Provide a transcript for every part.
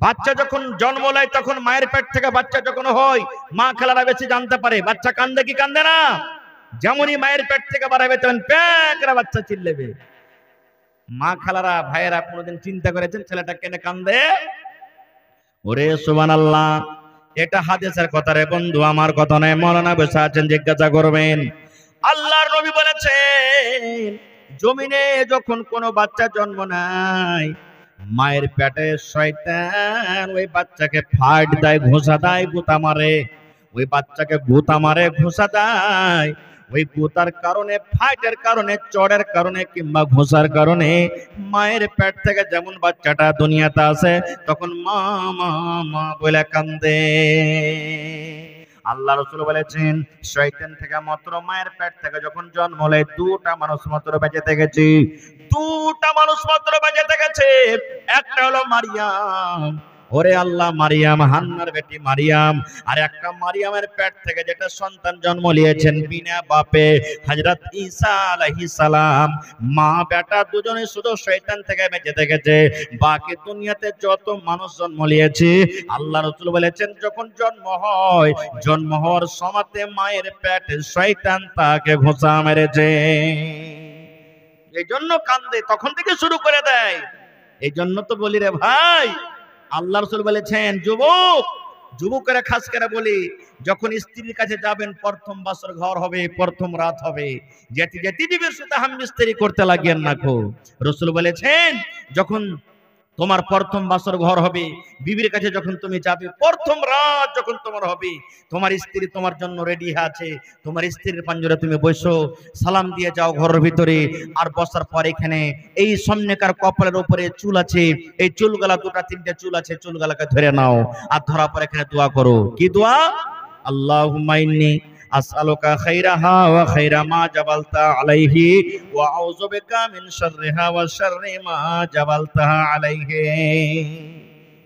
বাচ্চা যখন জন্ম নেয় তখন মায়ের পেট থেকে বাচ্চা যখন হয়, মা খালারা বেশি জানতে পারে বাচ্চা কান্দে কি কান্দে না। যেমনই মায়ের পেট থেকে বাড়াবে তখন প্যাকরা বাচ্চা চিল্লেবে। মা খালারা ভাইয়েরা কোনোদিন চিন্তা করেছেন ছেলেটা কেনে কান্দে? ওরে সুবহানাল্লাহ, এটা হাদিসের কথা রে বন্ধু, আমার কথা নয়। মাওলানা বসে আছেন, জিজ্ঞাসা করবেন। আল্লাহর নবী বলেছেন জমিনে যখন কোনো বাচ্চা জন্ম নেয়, মায়ের পেটে শয়তান ওই বাচ্চাকে ফাট দেয়, ঘোষা দেয়, গুতা মারে। ওই বাচ্চাকে গুতা মারে, ঘোষা দেয়। ওই গুতার কারণে, ফাইটের কারণে, চড়ের কারণে কিংবা ঘোষার কারণে মায়ের পেট থেকে যেমন বাচ্চাটা দুনিয়াতে আসে তখন মা মা মা বলে কান্দে। আল্লাহ রাসূল বলেছেন শয়তান থেকে মাত্র মায়ের পেট থেকে যখন জন্ম নেয় দুটা মানুষ মাত্র বেঁচে থেকেছে। দুটা মানুষ মাত্র বেঁচে থেকেছে। একটা হলো মারিয়াম, ওরে আল্লাহ, মারিয়াম হান্নার বেটি মারিয়াম। আর একটা মারিয়ামের পেট থেকে যেটা সন্তান জন্ম নিয়েছেন বিনা বাপে, হযরত ঈসা আলাইহিস সালাম। মা বেটা দুজনে শুধু শয়তান থেকে বেঁচে থেকেছে। বাকি দুনিয়াতে যত মানুষ জন্ম নিয়েছে আল্লাহ রাসূল বলেছেন যখন জন্ম হয়, জন্ম হওয়ার সময়তে মায়ের পেটে শয়তান তাকে ঘোষা মেরেছে। এই জন্য কান্দে, তখন থেকে শুরু করে দেয়। এই জন্য তো বলি রে ভাই, আল্লাহ রাসূল বলেছেন যুবকেরা খাস করে বলি, যখন স্ত্রীর কাছে যাবেন প্রথম বাসর ঘর হবে, প্রথম রাত হবে, যেতে যেতে দিবের সাথে হাম মিস্ত্রি করতে লাগেন না কো। রাসূল বলেছেন যখন তোমার প্রথম বাসর ঘর হবে, বিবির কাছে যখন তুমি যাবে, প্রথম রাত যখন তোমার হবে, তোমার স্ত্রী তোমার জন্য রেডি আছে, তোমার স্ত্রীর পাঞ্জরে তুমি বসো, সালাম দিয়ে যাও ঘরের ভিতরে। আর বসার পর এখানে এই সামনেকার কপালের উপরে চুল আছে, এই চুলগুলা দুটা তিনটে চুল আছে, চুলগুলাকে ধরে নাও। আর ধরার পর এখানে দোয়া করো। কি দোয়া? আল্লাহুম্মা ইন্নী আসআলুকা খাইরাহা ওয়া খাইরা মা জাবালতা আলাইহি ওয়া আউযু বিকা মিন শাররিহা ওয়া শাররি মা জাবালতাহা আলাইহি।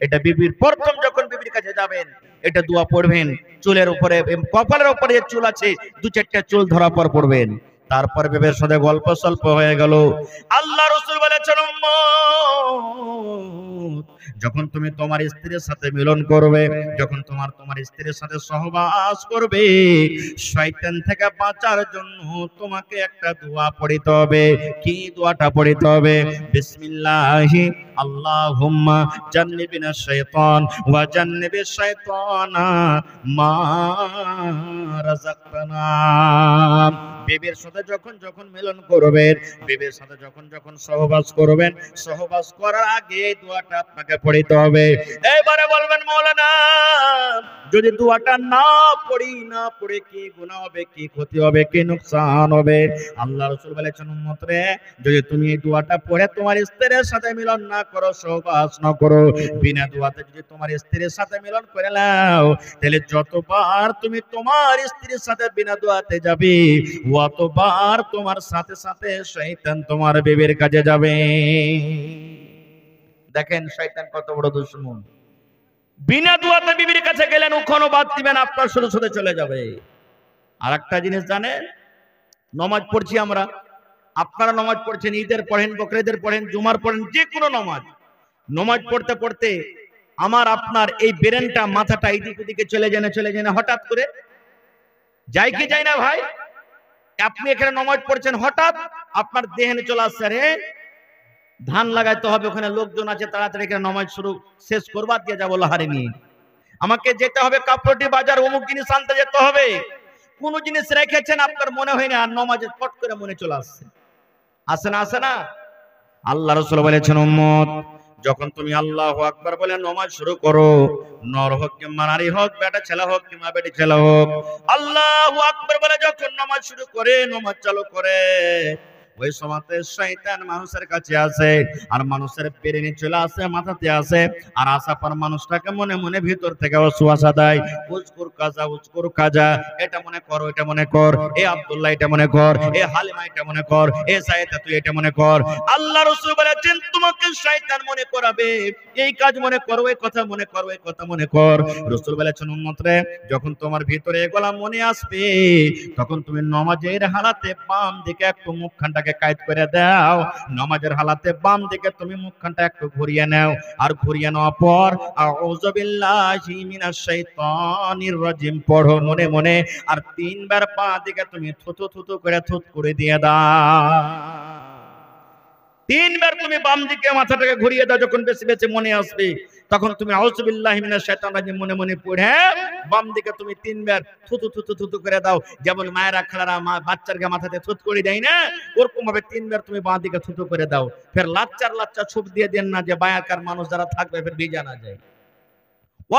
এটা বিবির প্রথম যখন বিবির কাছে যাবেন এটা দোয়া পড়বেন। চুলের উপরে, কপালের উপরে যে চুল আছে দু চারটা চুল ধরা পর পড়বেন। তারপর বিবির সাথে গল্প সল্প হয়ে গেল। আল্লাহ রাসূল বলেছেন উম্মত, যখন তুমি তোমার স্ত্রীর সাথে মিলন করবে, যখন তোমার স্ত্রীর সাথে সহবাস করবে, শয়তান থেকে বাঁচার জন্য তোমাকে একটা দোয়া পড়িতে হবে। কি দোয়াটা পড়িতে হবে? বিসমিল্লাহি আল্লাহুম্মা জান্নিবিনা শাইতান ওয়া জান্নিবিশ শাইতানা মা রাযাকতানা। বিবির সাথে যখন মিলন করবেন, বিবির সাথে যখন সহবাস করবেন, সহবাস করার আগে এই দোয়াটা আপনাকে পড়িতে হবে। এবারে বলবেন মাওলানা যদি দোয়াটা না পড়ে কি গুনাহ হবে, কি ক্ষতি হবে, কি নুকসান হবে? আল্লাহ রাসূল বলেছেন উম্মত রে, যদি তুমি এই দোয়াটা পড়ে তোমার স্ত্রীর সাথে মিলন না করো, সহবাস না করো, বিনা দোয়াতে যদি তোমার স্ত্রীর সাথে মিলন করে নাও, তাহলে যতবার তুমি তোমার স্ত্রীর সাথে বিনা দোয়াতে যাবে, অতবার তোমার সাথে সাথে শয়তান তোমার বিবির কাছে যাবে। দেখেন শয়তান কত বড় দুশমন। বিনা দোয়াতে বিবির কাছে গেলেন, ওখানে বাদ দিবেন, আপনার শুরু শুরু চলে যাবে। আর একটা জিনিস জানেন, নামাজ পড়ছি আমরা, আপনারা নামাজ পড়ছেন, ঈদের পড়েন, বকরিদের পড়েন, জুমার পড়েন, যে কোনো নামাজ পড়তে পড়তে আমার আপনার এই ব্রেনটা, মাথাটা এদিক ওদিকে চলে যায় হঠাৎ করে। যায় কি যায় না ভাই? আপনি এখানে নামাজ পড়ছেন, হঠাৎ আপনার দেহনে চলে আসছে, রে ধান লাগাইতে হবে, ওখানে লোকজন আছে, তাড়াতাড়ি এখানে নামাজ শুরু শেষ করবার দিয়ে যাবো লাহারি নিয়ে, আমাকে যেতে হবে কাপড়টি বাজার, অমুক জিনিস আনতে যেতে হবে। কোন জিনিস রেখেছেন আপনার মনে হয় না, আর নামাজে ফট করে মনে চলে আসছে। আসে না? আল্লাহ রাসূল বলেছেন উম্মত, যখন তুমি আল্লাহু আকবার বলে নামাজ শুরু করো, নর হোক কিংবা নারী হোক, বেটা ছেলে হোক কিংবা বেটি ছেলে হোক, আল্লাহু আকবার বলে যখন নামাজ শুরু করে, নামাজ চালু করে, ওই সময়তে শয়তান মানুষের কাছে আসে, আর মানুষের ব্রেনে চলে আসে, মাথাতে আসে, আর আসার পর মানুষটাকে মনে মনে ভিতর থেকে ওয়াসওয়াসা দেয়, উজকুর কাজা, এটা মনে কর, এটা মনে কর, এ আব্দুল্লাহ এটা মনে কর, এ হালিমা এটা মনে কর, এ সাইয়েদা তুই এটা মনে কর। আল্লাহ রাসূল বলেছেন তোমাকে শয়তান মনে করাবে, এই কাজ মনে কর, ওই কথা মনে কর, ওই কথা মনে কর। রাসূল বলেছেন উম্মত রে, যখন তোমার ভিতরে এগুলা মনে আসবে, তখন তুমি নামাজের হালাতে বাম দিকে একটু মুখখানটা পেটটাকে কায়েদ করে দাও। নামাজের হালাতে বাম দিকে তুমি মুখখানটা একটু ঘুরিয়ে নাও, আর ঘুরিয়ে নেওয়ার পর আউযু বিল্লাহি মিনাশ শাইতানির রাজিম পড়ো মনে মনে, আর 3 বার পা দিকে তুমি থুতু থুতু করে থুত করে দিয়ে দাও। 3 বার তুমি বাম দিকে মাথাটাকে ঘুরিয়ে দাও, যখন বেশি বেশি মনে আসবে তখন তুমি আউযু বিল্লাহি মিনাশ শাইতানির রাজিম মনে মনে পড়ে বাম দিকে তুমি 3 বার থুতু থুতু থুতু করে দাও। যেমন মায়েরা খালারা বাচ্চাকে মাথাতে থুত করে দেয় না, ওরকম ভাবে 3 বার তুমি বাম দিকে থুতু করে দাও। ফের লাচ্চার লাচ্চা ছুপ দিয়ে দেন না, যে বায়াকার মানুষ যারা থাকবে ফের ভিজা না যায়।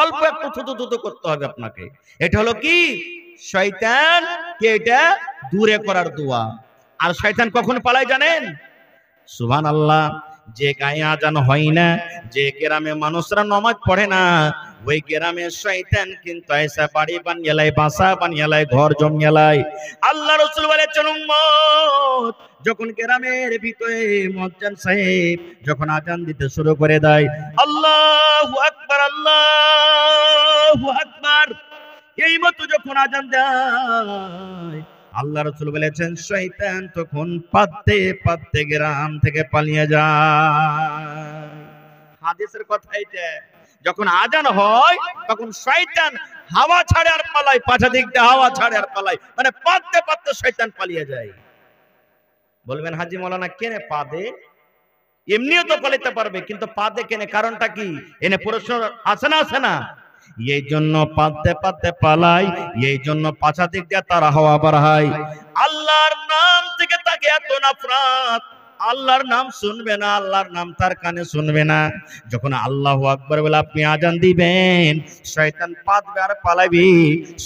অল্প একটু থুতু থুতু করতে হবে আপনাকে। এটা হলো কি শয়তানকে এটা দূরে করার দোয়া। আর শয়তান কখন পালায় জানেন? সুবহানাল্লাহ। যে গায়ে আজান হয় না, যে গ্রামে মানুষরা নামাজ পড়ে না, ওই গ্রামে শয়তান কিন্তু এসে বাড়ি বানিয়ে লাই, বাসা বানিয়ে লাই, ঘর জমিয়ে লাই। আল্লাহ রাসূল বলেছেন উম্মত যখন গ্রামের ভিতরে মুয়াজ্জিন সাহেব যখন আজান দিতে শুরু করে দেয়, আল্লাহু আকবার আল্লাহু আকবার, এই মতো যখন আজান দেয়, আল্লাহ রাসূল বলেছেন শয়তান তখন পাততে পাততে গ্রাম থেকে পালিয়ে যায়। হাদিসের কথা এটা। যখন আজান হয় তখন শয়তান হাওয়া ছাড়ে আর পালায়, পাছা দিক দিয়ে হাওয়া ছাড়ে আর পালায়, মানে পাততে পাততে শয়তান পালিয়ে যায়। বলবেন হাজী মাওলানা কেনে পাদে? এমনিও তো পালাতে পারবে, কিন্তু পাদে কেনে? কারণটা কি? এনে প্রশ্ন আছে না আছে না? এই জন্য পাততে পাততে পালাই, এই জন্য পাছা দিক দিয়ে তার হাওয়া বার হয়। আল্লাহর নাম থেকে তাকে এত নফরত, আল্লাহর নাম শুনবে না, আল্লাহর নাম তার কানে শুনবে না। যখন আল্লাহু আকবার বলে আপনি আজান দিবেন, শয়তান পাতবে আর পালাবে।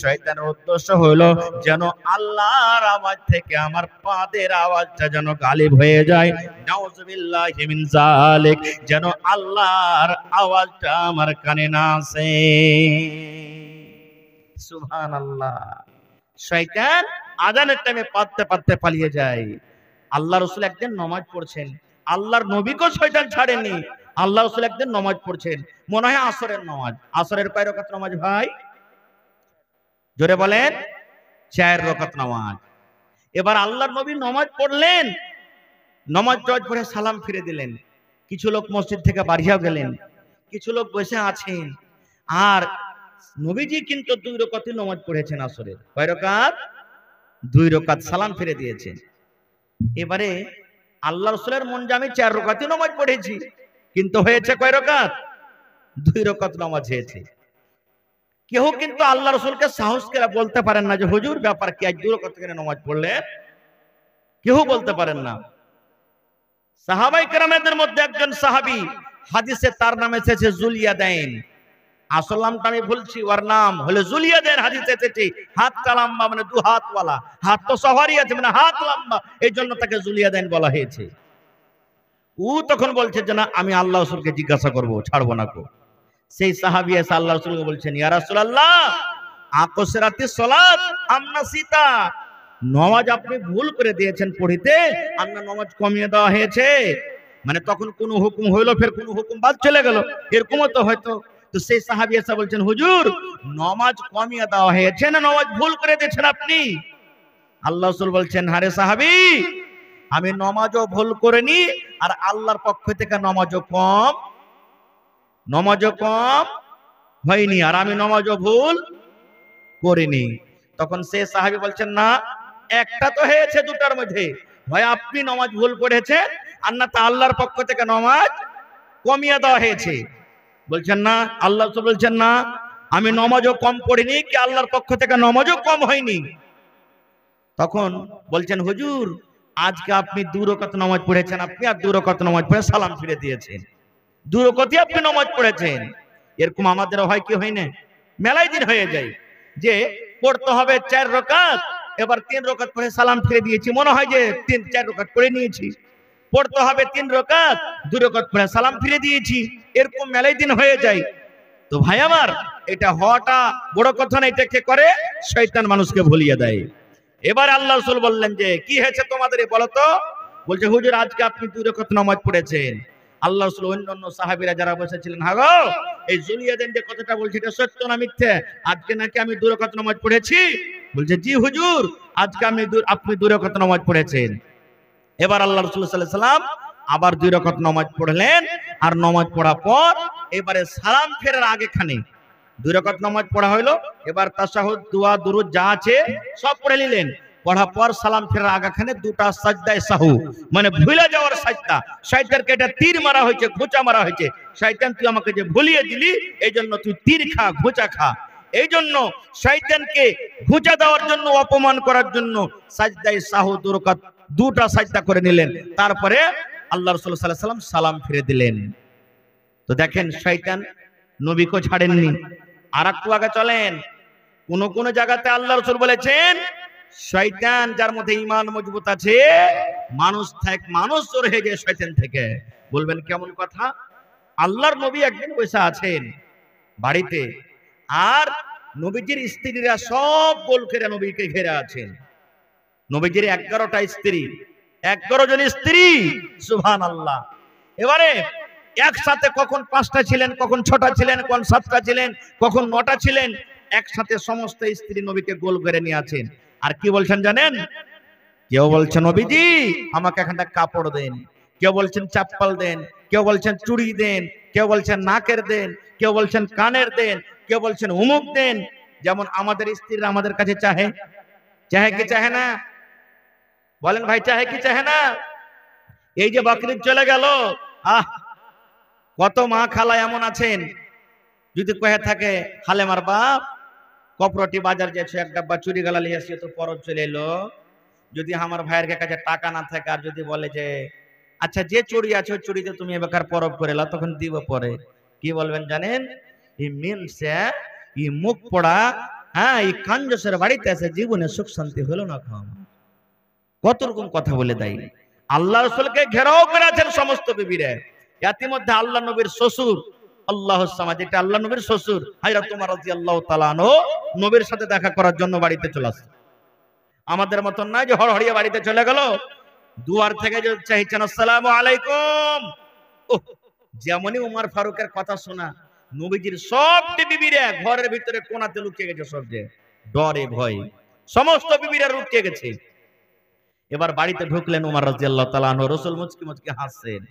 শয়তানের উদ্দেশ্য হলো যেন আল্লাহর আওয়াজ থেকে আমার পাদের আওয়াজটা যেন গালিব হয়ে যায়। নাউযুবিল্লাহি মিন যালিক, যেন আল্লাহর আওয়াজটা আমার কানে না আসে। সুবহানাল্লাহ। শয়তান আজানের টাইমে পাততে পাততে পালিয়ে যায়। আল্লাহ রাসূল একদিন নামাজ পড়ছেন, আল্লাহর নবীকেও শয়তান ছাড়েনি। আল্লাহ রাসূল একদিন নামাজ পড়ছেন, মনে হয় আসরের নামাজ। আসরের কয় রাকাত নামাজ ভাই? জোরে বলেন। 4 রাকাত নামাজ। এবার আল্লাহর নবী নামাজ পড়লেন, নামাজ পড়ে সালাম ফিরে দিলেন। কিছু লোক মসজিদ থেকে বাড়িও গেলেন, কিছু লোক বসে আছেন। আর নবীজি কিন্তু 2 রাকাতই নামাজ পড়েছেন আসরের। কয় রাকাত? 2 রাকাত, সালাম ফিরে দিয়েছেন। এবারে আল্লাহ রাসূলের মন যে আমি 4 রাকাতই নামাজ পড়েছি, কিন্তু হয়েছে কয় রাকাত? 2 রাকাত নামাজ হয়েছে। কেউ কিন্তু আল্লাহ রাসূলকে সাহস করে বলতে পারেন না যে হুজুর ব্যাপার কি, আজ 2 রাকাত করে নামাজ পড়লেন? কেউ বলতে পারেন না। সাহাবায়ে কেরামদের মধ্যে একজন সাহাবী, হাদিসে তার নাম এসেছে যুলইয়াদাইন। আসল নামটা আমি বলছি, ওর নাম হলো যুলইয়াদাইন। হাদিসে এসেছে হাতটা লম্বা, মানে 2 হাতওয়ালা। হাত তো সবারই আছে, মানে হাত লম্বা, এই জন্য তাকে যুলইয়াদাইন বলা হয়েছে। ও তখন বলছে যে না, আমি আল্লাহ রাসূলকে জিজ্ঞাসা করব, ছাড়বো না কো। সেই সাহাবী এসে আল্লাহ রাসূলকে বলছেন, ইয়া রাসূলুল্লাহ আকসরাতিস সালাত আমনা সিতা, নামাজ আপনি ভুল করে দিয়েছেন পড়িতে, আপনার নামাজ কমিয়ে দেওয়া হয়েছে। মানে তখন কোন হুকুম হইলো, ফের কোন হুকুম বাদ চলে গেল, এরকমও তো হয়তো। তো সেই সাহাবী এসে বলছেন, হুজুর নামাজ কমিয়ে দেওয়া হয়েছে না নামাজ ভুল করে দিয়েছেন আপনি? আল্লাহ রাসূল বলছেন, আরে সাহাবী, আমি নামাজও ভুল করিনি, আর আল্লাহর পক্ষ থেকে নামাজও কম হয়নি, আর আমি নামাজও ভুল করিনি। তখন সে সাহাবী বলছেন, না, একটা তো হয়েছে দুটার মধ্যে, হয় আপনি নামাজ ভুল পড়েছেন, আর না তা আল্লাহর পক্ষ থেকে নামাজ কমিয়ে দেওয়া হয়েছে। বলছেন না, আল্লাহ বলছেন না, আমি নামাজও কম পড়িনি, কি আল্লাহর পক্ষ থেকে নামাজও কম হয়নি। তখন বলছেন, হুজুর আজকে আপনি 2 রাকাত নামাজ পড়েছেন, আপনি আর 2 রাকাত নামাজ পড়ে সালাম ফিরে দিয়েছেন, 2 রাকাতই আপনি নামাজ পড়েছেন। এরকম আমাদের হয় কি হয় না? মেলাই দিন হয়ে যায় যে পড়তে হবে 4 রাকাত, এবার 3 রাকাত পড়ে সালাম ফিরে দিয়েছি, মনে হয় যে 4 রাকাত পড়ে নিয়েছি। পড়তে হবে 3 রাকাত, 2 রাকাত পড়ে সালাম ফিরে দিয়েছি, এরকম মেলাই দিন হয়ে যায়। তো ভাই আমার, এটা হওয়াটা বড় কথা না, এটাকে করে শয়তান মানুষকে ভুলিয়ে দেয়। এবার আল্লাহ রাসূল বললেন যে কি হয়েছে তোমাদের, বলো তো। বলছে, হুজুর আজকে আপনি 2 রাকাত নামাজ পড়েছেন। আল্লাহ রাসূল অন্যান্য সাহাবীরা যারা বসেছিলেন, হ্যাঁ গো, এই যুলইয়াদাইন যে কথাটা বলছে এটা সত্য না মিথ্যা? আজকে নাকি আমি 2 রাকাত নামাজ পড়েছি? বলছে, জি হুজুর, আজকে আপনি 2 রাকাত নামাজ পড়েছেন। এবার আল্লাহ রাসূল সাল্লাল্লাহু আলাইহি সাল্লাম আবার 2 রাকাত নামাজ পড়লেন, আর নামাজ পড়ার পর এবারে সালাম ফেরার আগেখানে 2 রাকাত নামাজ পড়া হলো, এবার তাশাহুদ দোয়া দুরুদ যা আছে সব পড়ে নিলেন। পড়ার পর সালাম ফেরার আগেখানে দুটা সাজদায়ে সাহু, মানে ভুলে যাওয়ার সাজদা। শয়তানকে এটা তীর মারা হয়েছে, ঘোঁচা মারা হয়েছে। শয়তান তুই আমাকে যে ভুলিয়ে দিলি, এই জন্য তুই তীর খা, ঘোঁচা খা। এই জন্য শয়তানকে ঘোঁচা দেওয়ার জন্য, অপমান করার জন্য সাজদায়ে সাহু দুটা সাজদা করে নিলেন। তারপরে আল্লাহ রাসূল সাল্লাল্লাহু আলাইহি সাল্লাম সালাম ফিরে দিলেন। তো দেখেন শয়তান নবীকে ছাড়েননি। আর একটু আগে চলেন, কোন কোন জায়গাতে আল্লাহ রাসূল বলেছেন শয়তান যার মধ্যে ঈমান মজবুত আছে, মানুষ চোর হয়ে যায় শয়তান থেকে। বলবেন কেমন কথা? আল্লাহর নবী একদিন বসে আছেন বাড়িতে, আর নবীজির স্ত্রীরা সব গোল করে নবীকে ঘিরে আছেন। নবীজির 11টা স্ত্রী, 11 জন স্ত্রী, সুবহানাল্লাহ। এবারে একসাথে কখন 5টা ছিলেন, কখন 6টা ছিলেন, কখন 7টা ছিলেন, কখন 9টা ছিলেন, একসাথে সমস্ত স্ত্রী নবীকে গোল করে নিয়ে আছেন। আর কি বলছেন জানেন? কেউ বলছেন নবীজি আমাকে একটা কাপড় দেন, কেউ বলছেন চাপ্পাল দেন, কেউ বলছেন চুড়ি দেন, কেউ বলছেন নাকের দেন, কেউ বলছেন কানের দেন, কেউ বলছেন উমুক দেন। যেমন আমাদের স্ত্রীরা আমাদের কাছে চাহে কি চাহে না? বলেন ভাই, চাহে কি চাহে না? এই যে বকরিদ চলে গেল, কত মা খালা এমন আছেন, যদি কয়ে থাকে হালেমার বাপ কপরটি বাজার যাচ্ছে, এক ডাব্বা চুরি গালা নিয়ে আসছে, তো পরব চলে এলো। যদি আমার ভাইয়ের কাছে টাকা না থাকে, আর যদি বলে যে আচ্ছা যে চুরি আছে ওই চুরিতে তুমি এবার পরব করে এলো, তখন দিব পরে। কি বলবেন জানেন? এই মিনসে এই মুখ পড়া, এই কাঞ্জসের বাড়িতে আছে, জীবনে সুখ শান্তি হলো না। কত রকম কথা বলে দেয়। আল্লাহ রাসূলকে ঘেরাও করে আছেন সমস্ত বিবিরা। ইতিমধ্যে আল্লাহ নবীর শ্বশুর আল্লাহুস সামাদ, যেটা আল্লাহ নবীর শ্বশুর হযরত ওমর রাদিয়াল্লাহু তাআলা আনহু, নবীর সাথে দেখা করার জন্য বাড়িতে চলে আসে। আমাদের মতন নয় যে হড়হড়িয়ে বাড়িতে চলে গেল, দুয়ার থেকে যে চাইছেন আসসালামু আলাইকুম। যেমনই ওমর ফারুকের কথা শোনা, নবীজির সবটি বিবিরা ঘরের ভিতরে কোণাতে লুকিয়ে গেছে, সব যে ডরে ভয় সমস্ত বিবিরা লুকিয়ে গেছে। এবার বাড়িতে ঢুকলেন ওমর রাদিয়াল্লাহু তাআলা আনহু, রাসূল মুচকি মুচকি হাসছেন।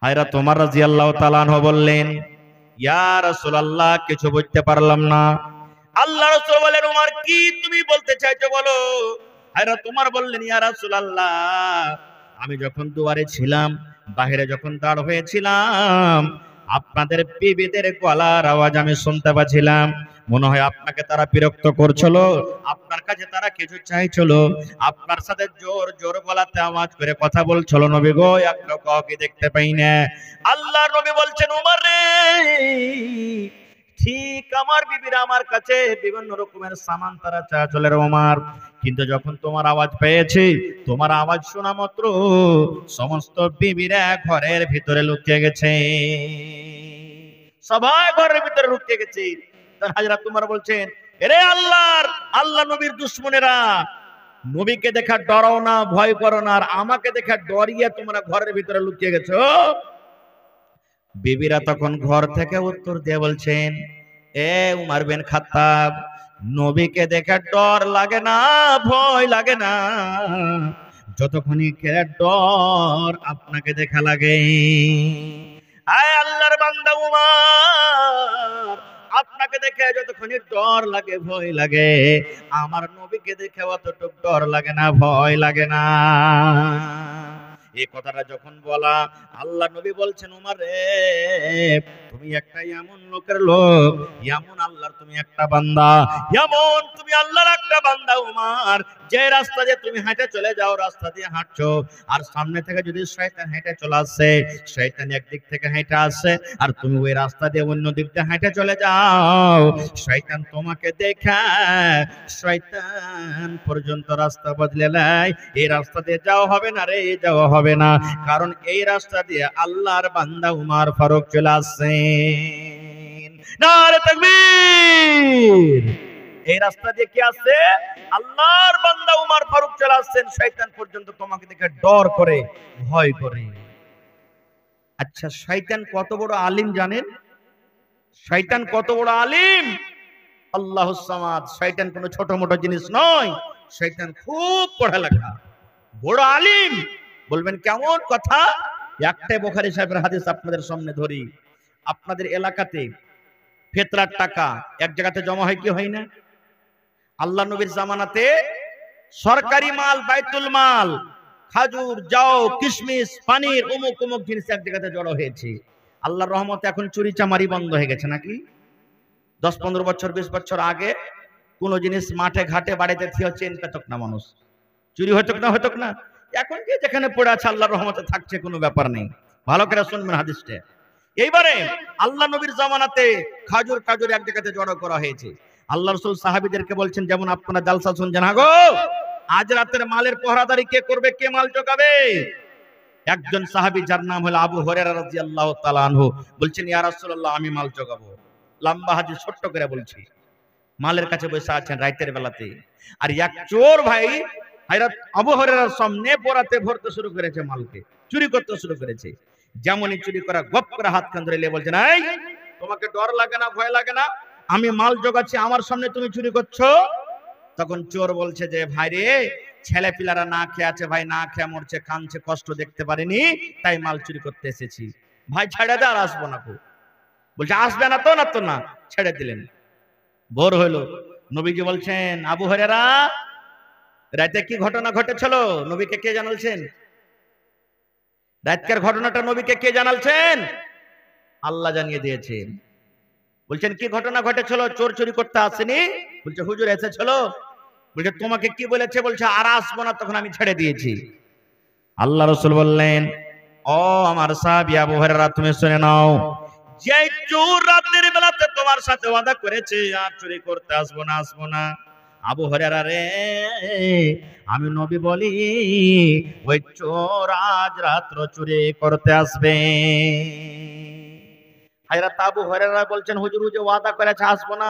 হযরত ওমর রাদিয়াল্লাহু তাআলা আনহু বললেন, ইয়া রাসূলুল্লাহ কিছু বুঝতে পারলাম না। আল্লাহ রাসূল বলেন, ওমর কি তুমি বলতে চাইছো বলো। হযরত ওমর বললেন, ইয়া রাসূলুল্লাহ আমি যখন দুয়ারে ছিলাম, বাইরে যখন দাঁড় হয়েছিলাম, আপনাদের বিবিদের গলার আওয়াজ আমি শুনতে পাচ্ছিলাম। মনে হয় আপনাকে তারা বিরক্ত করছিল, আপনার কাছে তারা কিছু চাইছিল, আপনার সাথে জোর জোর গলাতে আওয়াজ করে কথা বলছিল। নবী গো একটা কাউকে দেখতে পাই না। আল্লাহর নবী বলছেন, ওমর রে ঠিক আমার বিবিরা আমার কাছে বিভিন্ন রকমের সামান তারা চাইছিল রে ওমর, কিন্তু যখন তোমার আওয়াজ পেয়েছি, তোমার আওয়াজ শোনা মাত্র সমস্ত বিবিরা ঘরের ভিতরে লুকিয়ে গেছে, সবাই ঘরের ভিতরে লুকিয়ে গেছে। হযরত ওমর বলছেন, এরে আল্লাহ নবীর দুশমনেরা, নবীকে দেখা ডরাও না, ভয় করো না, আর আমাকে দেখা ডরিয়ে তোমরা ঘরের ভিতরে লুকিয়ে গেছো। বিবিরা তখন ঘর থেকে উত্তর দিয়ে বলছেন, এ উমর বিন খাত্তাব, নবীকে দেখে ডর লাগে না, ভয় লাগে না, যতক্ষণই ডর আপনাকে দেখা লাগে। আয় আল্লাহর বান্দা উমর, আপনাকে দেখে যতক্ষণই ডর লাগে, ভয় লাগে, আমার নবীকে দেখে অতটুকু ডর লাগে না, ভয় লাগে না। এই কথাটা যখন বলা, আল্লাহ নবী বলছেন, ওমর রে তুমি একটা এমন লোকের লোক, এমন আল্লাহর তুমি একটা বান্দা, এমন তুমি আল্লাহর একটা বান্দা ওমর, যে রাস্তা দিয়ে তুমি হেঁটে চলে যাও, রাস্তা দিয়ে হাঁটছো, আর সামনে থেকে যদি শয়তান হেঁটে চলে আসে, শয়তান একদিক থেকে হেঁটে আসে, আর তুমি ওই রাস্তা দিয়ে অন্য দিক দিয়ে হেঁটে চলে যাও, শয়তান তোমাকে দেখে শয়তান পর্যন্ত রাস্তা বদলে নেয়। এই রাস্তা দিয়ে যাওয়া হবে না রে, যাওয়া হবে না, কারণ এই রাস্তা দিয়ে আল্লাহর বান্দা উমর ফারুক চলে আসছেন। নারে তাকবীর! এই রাস্তা দিয়ে কি আসছে? আল্লাহর বান্দা উমর ফারুক চলে আসছেন। শয়তান পর্যন্ত তোমাকে দেখে ডর করে, ভয় করে। আচ্ছা, শয়তান কত বড় আলিম জানেন? শয়তান কত বড় আলিম! আল্লাহুস সামাদ। শয়তান কোনো ছোট মোটো জিনিস নয়, শয়তান খুব পড়ালেখা, বড় আলিম। বলবেন কেমন কথা? একটাই বুখারী সাহেবের হাদিস আপনাদের সামনে ধরি। আপনাদের এলাকাতে ফিতরার টাকা এক জায়গাতে জমা হয় কি হয় না? আল্লাহ নবীর জামানাতে সরকারি মাল, বাইতুল মাল, খাজুর, যাও, কিশমিশ, পানির, অমুক অমুক জিনিস এক জায়গাতে জড়ো হয়েছে। আল্লাহর রহমতে এখন চুরি চামারি বন্ধ হয়ে গেছে নাকি? 10-15 বছর 20 বছর আগে কোন জিনিস মাঠে ঘাটে বাড়িতে থিয়ে চেন পেতক না মানুষ, চুরি হতক না। এখন যে যেখানে পড়ে আছে আল্লাহর রহমতে থাকছে, কোনো ব্যাপার নেই। ভালো করে শুনবেন হাদিসটা। এইবারে আল্লাহ নবীর জামানাতে খাজুর খাজুর এক জায়গাতে জড়ো করা হয়েছে। আল্লাহ রাসূল সাহাবীদেরকে বলছেন, যেমন আপনারা জালসা শুনছেন, হাগো আজ রাতের মালের পহরাদারি কে করবে, কে মাল জোগাবে? একজন সাহাবী যার নাম হলো আবু হুরায়রা রাদিয়াল্লাহু তাআলা আনহু বলছেন, ইয়া রাসূলুল্লাহ আমি মাল জোগাবো। লম্বা হাদিস ছোট্ট করে বলছি। মালের কাছে বসে আছেন রাতের বেলাতে, আর এক চোর ভাই হযরত আবু হুরায়রার সামনে পরাতে ভরতে শুরু করেছে, মালকে চুরি করতে শুরু করেছে। যেমনই চুরি করা, গপ করে হাত কান ধরে বলছেন, এই তোমাকে ডর লাগে না, ভয় লাগে না? আমি মাল জোগাচ্ছি, আমার সামনে তুমি চুরি করছো? তখন চোর বলছে যে, ভাই রে, ছেলে পিলারা না খেয়ে আছে ভাই, না খেয়ে মরছে, কাঁদছে, কষ্ট দেখতে পারিনি, তাই মাল চুরি করতে এসেছি। ভাই ছেড়ে দে, আর আসবো না। বলছে আসবে না তো না, ছেড়ে দিলেন। ভোর হইল, নবীজি বলছেন, আবু হুরায়রা রাতে কি ঘটনা ঘটেছিল নবীকে কে জানালছেন? রাতকার ঘটনাটা নবীকে কে জানালছেন? আল্লাহ জানিয়ে দিয়েছেন। বলছেন কি ঘটনা ঘটেছিল? চোর চুরি করতে আসেনি? বলছে হুজুর এসেছিল। বলছে তোমাকে কি বলেছে? বলছে আর আসবো না, তখন আমি ছেড়ে দিয়েছি। আল্লাহ রাসূল বললেন, ও আমার সাহাবী আবু হুরায়রা, তুমি শুনে নাও, যে চোর রাতের বেলাতে তোমার সাথে ওয়াদা করেছে আর চুরি করতে আসবো না, আবু হুরায়রা রে, আমি নবী বলি ওই চোর আজ রাত্র চুরি করতে আসবে। হযরত আবু হুরায়রা বলছেন, হুজুর যে ওয়াদা করেছে আসবো না।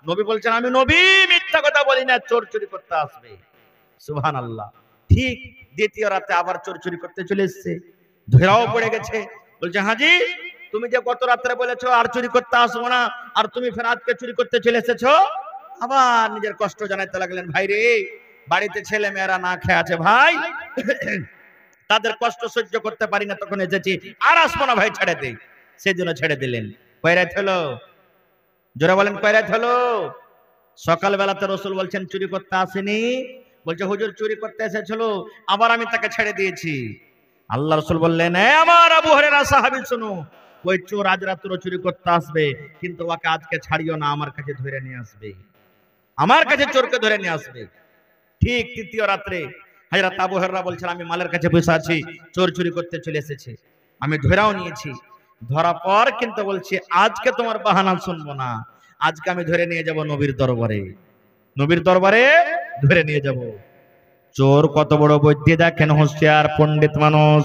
নবী বলছেন, আমি নবী মিথ্যা কথা বলি না, চোর চুরি করতে আসবে। সুবহানাল্লাহ। ঠিক দ্বিতীয় রাতে আবার চোর চুরি করতে চলে এসেছে, ধরাও পড়ে গেছে। বলছে, হাজি তুমি যে গত রাত্রে বলেছো আর চুরি করতে আসবো না, আর তুমি ফের আজকে চুরি করতে চলে এসেছো। আবার নিজের কষ্ট জানাইতে লাগলেন, ভাই রে, বাড়িতে ছেলে মেয়েরা না খেয়ে আছে ভাই, তাদের কষ্ট সহ্য করতে পারি না, তখন এসেছি, আর আসবো না ভাই, ছেড়ে দেই। সেজন্য ছেড়ে দিলেন। কয় রাত হলো? জোরে বলেন, কয় রাত হলো? সকাল বেলাতে রাসূল বলছেন চুরি করতে আসেনি। বলছে হুজুর চুরি করতে এসেছিল, আবার আমি তাকে ছেড়ে দিয়েছি। আল্লাহ রাসূল বললেন, আমার আবু হুরায়রা সাহাবী শুনো, ওই চোর আজ রাত্রে চুরি করতে আসবে, কিন্তু ওকে আজকে ছাড়িও না, আমার কাছে ধরে নিয়ে আসবে, আমার কাছে চোরকে ধরে নিয়ে আসবে। ঠিক তৃতীয় রাত্রে হযরত আবু হুরায়রা বলছেন, আমি মালের কাছে বসে আছি, চোর চুরি করতে চলে এসেছে, আমি ধরেও নিয়েছি। ধরা পর কিন্তু বলছি, আজকে তোমার বাহানা শুনবো না, আজকে আমি ধরে নিয়ে যাব নবীর দরবারে, নবীর দরবারে ধরে নিয়ে যাব। চোর কত বড় বুদ্ধি দেখেন, হুঁশিয়ার পণ্ডিত মানুষ।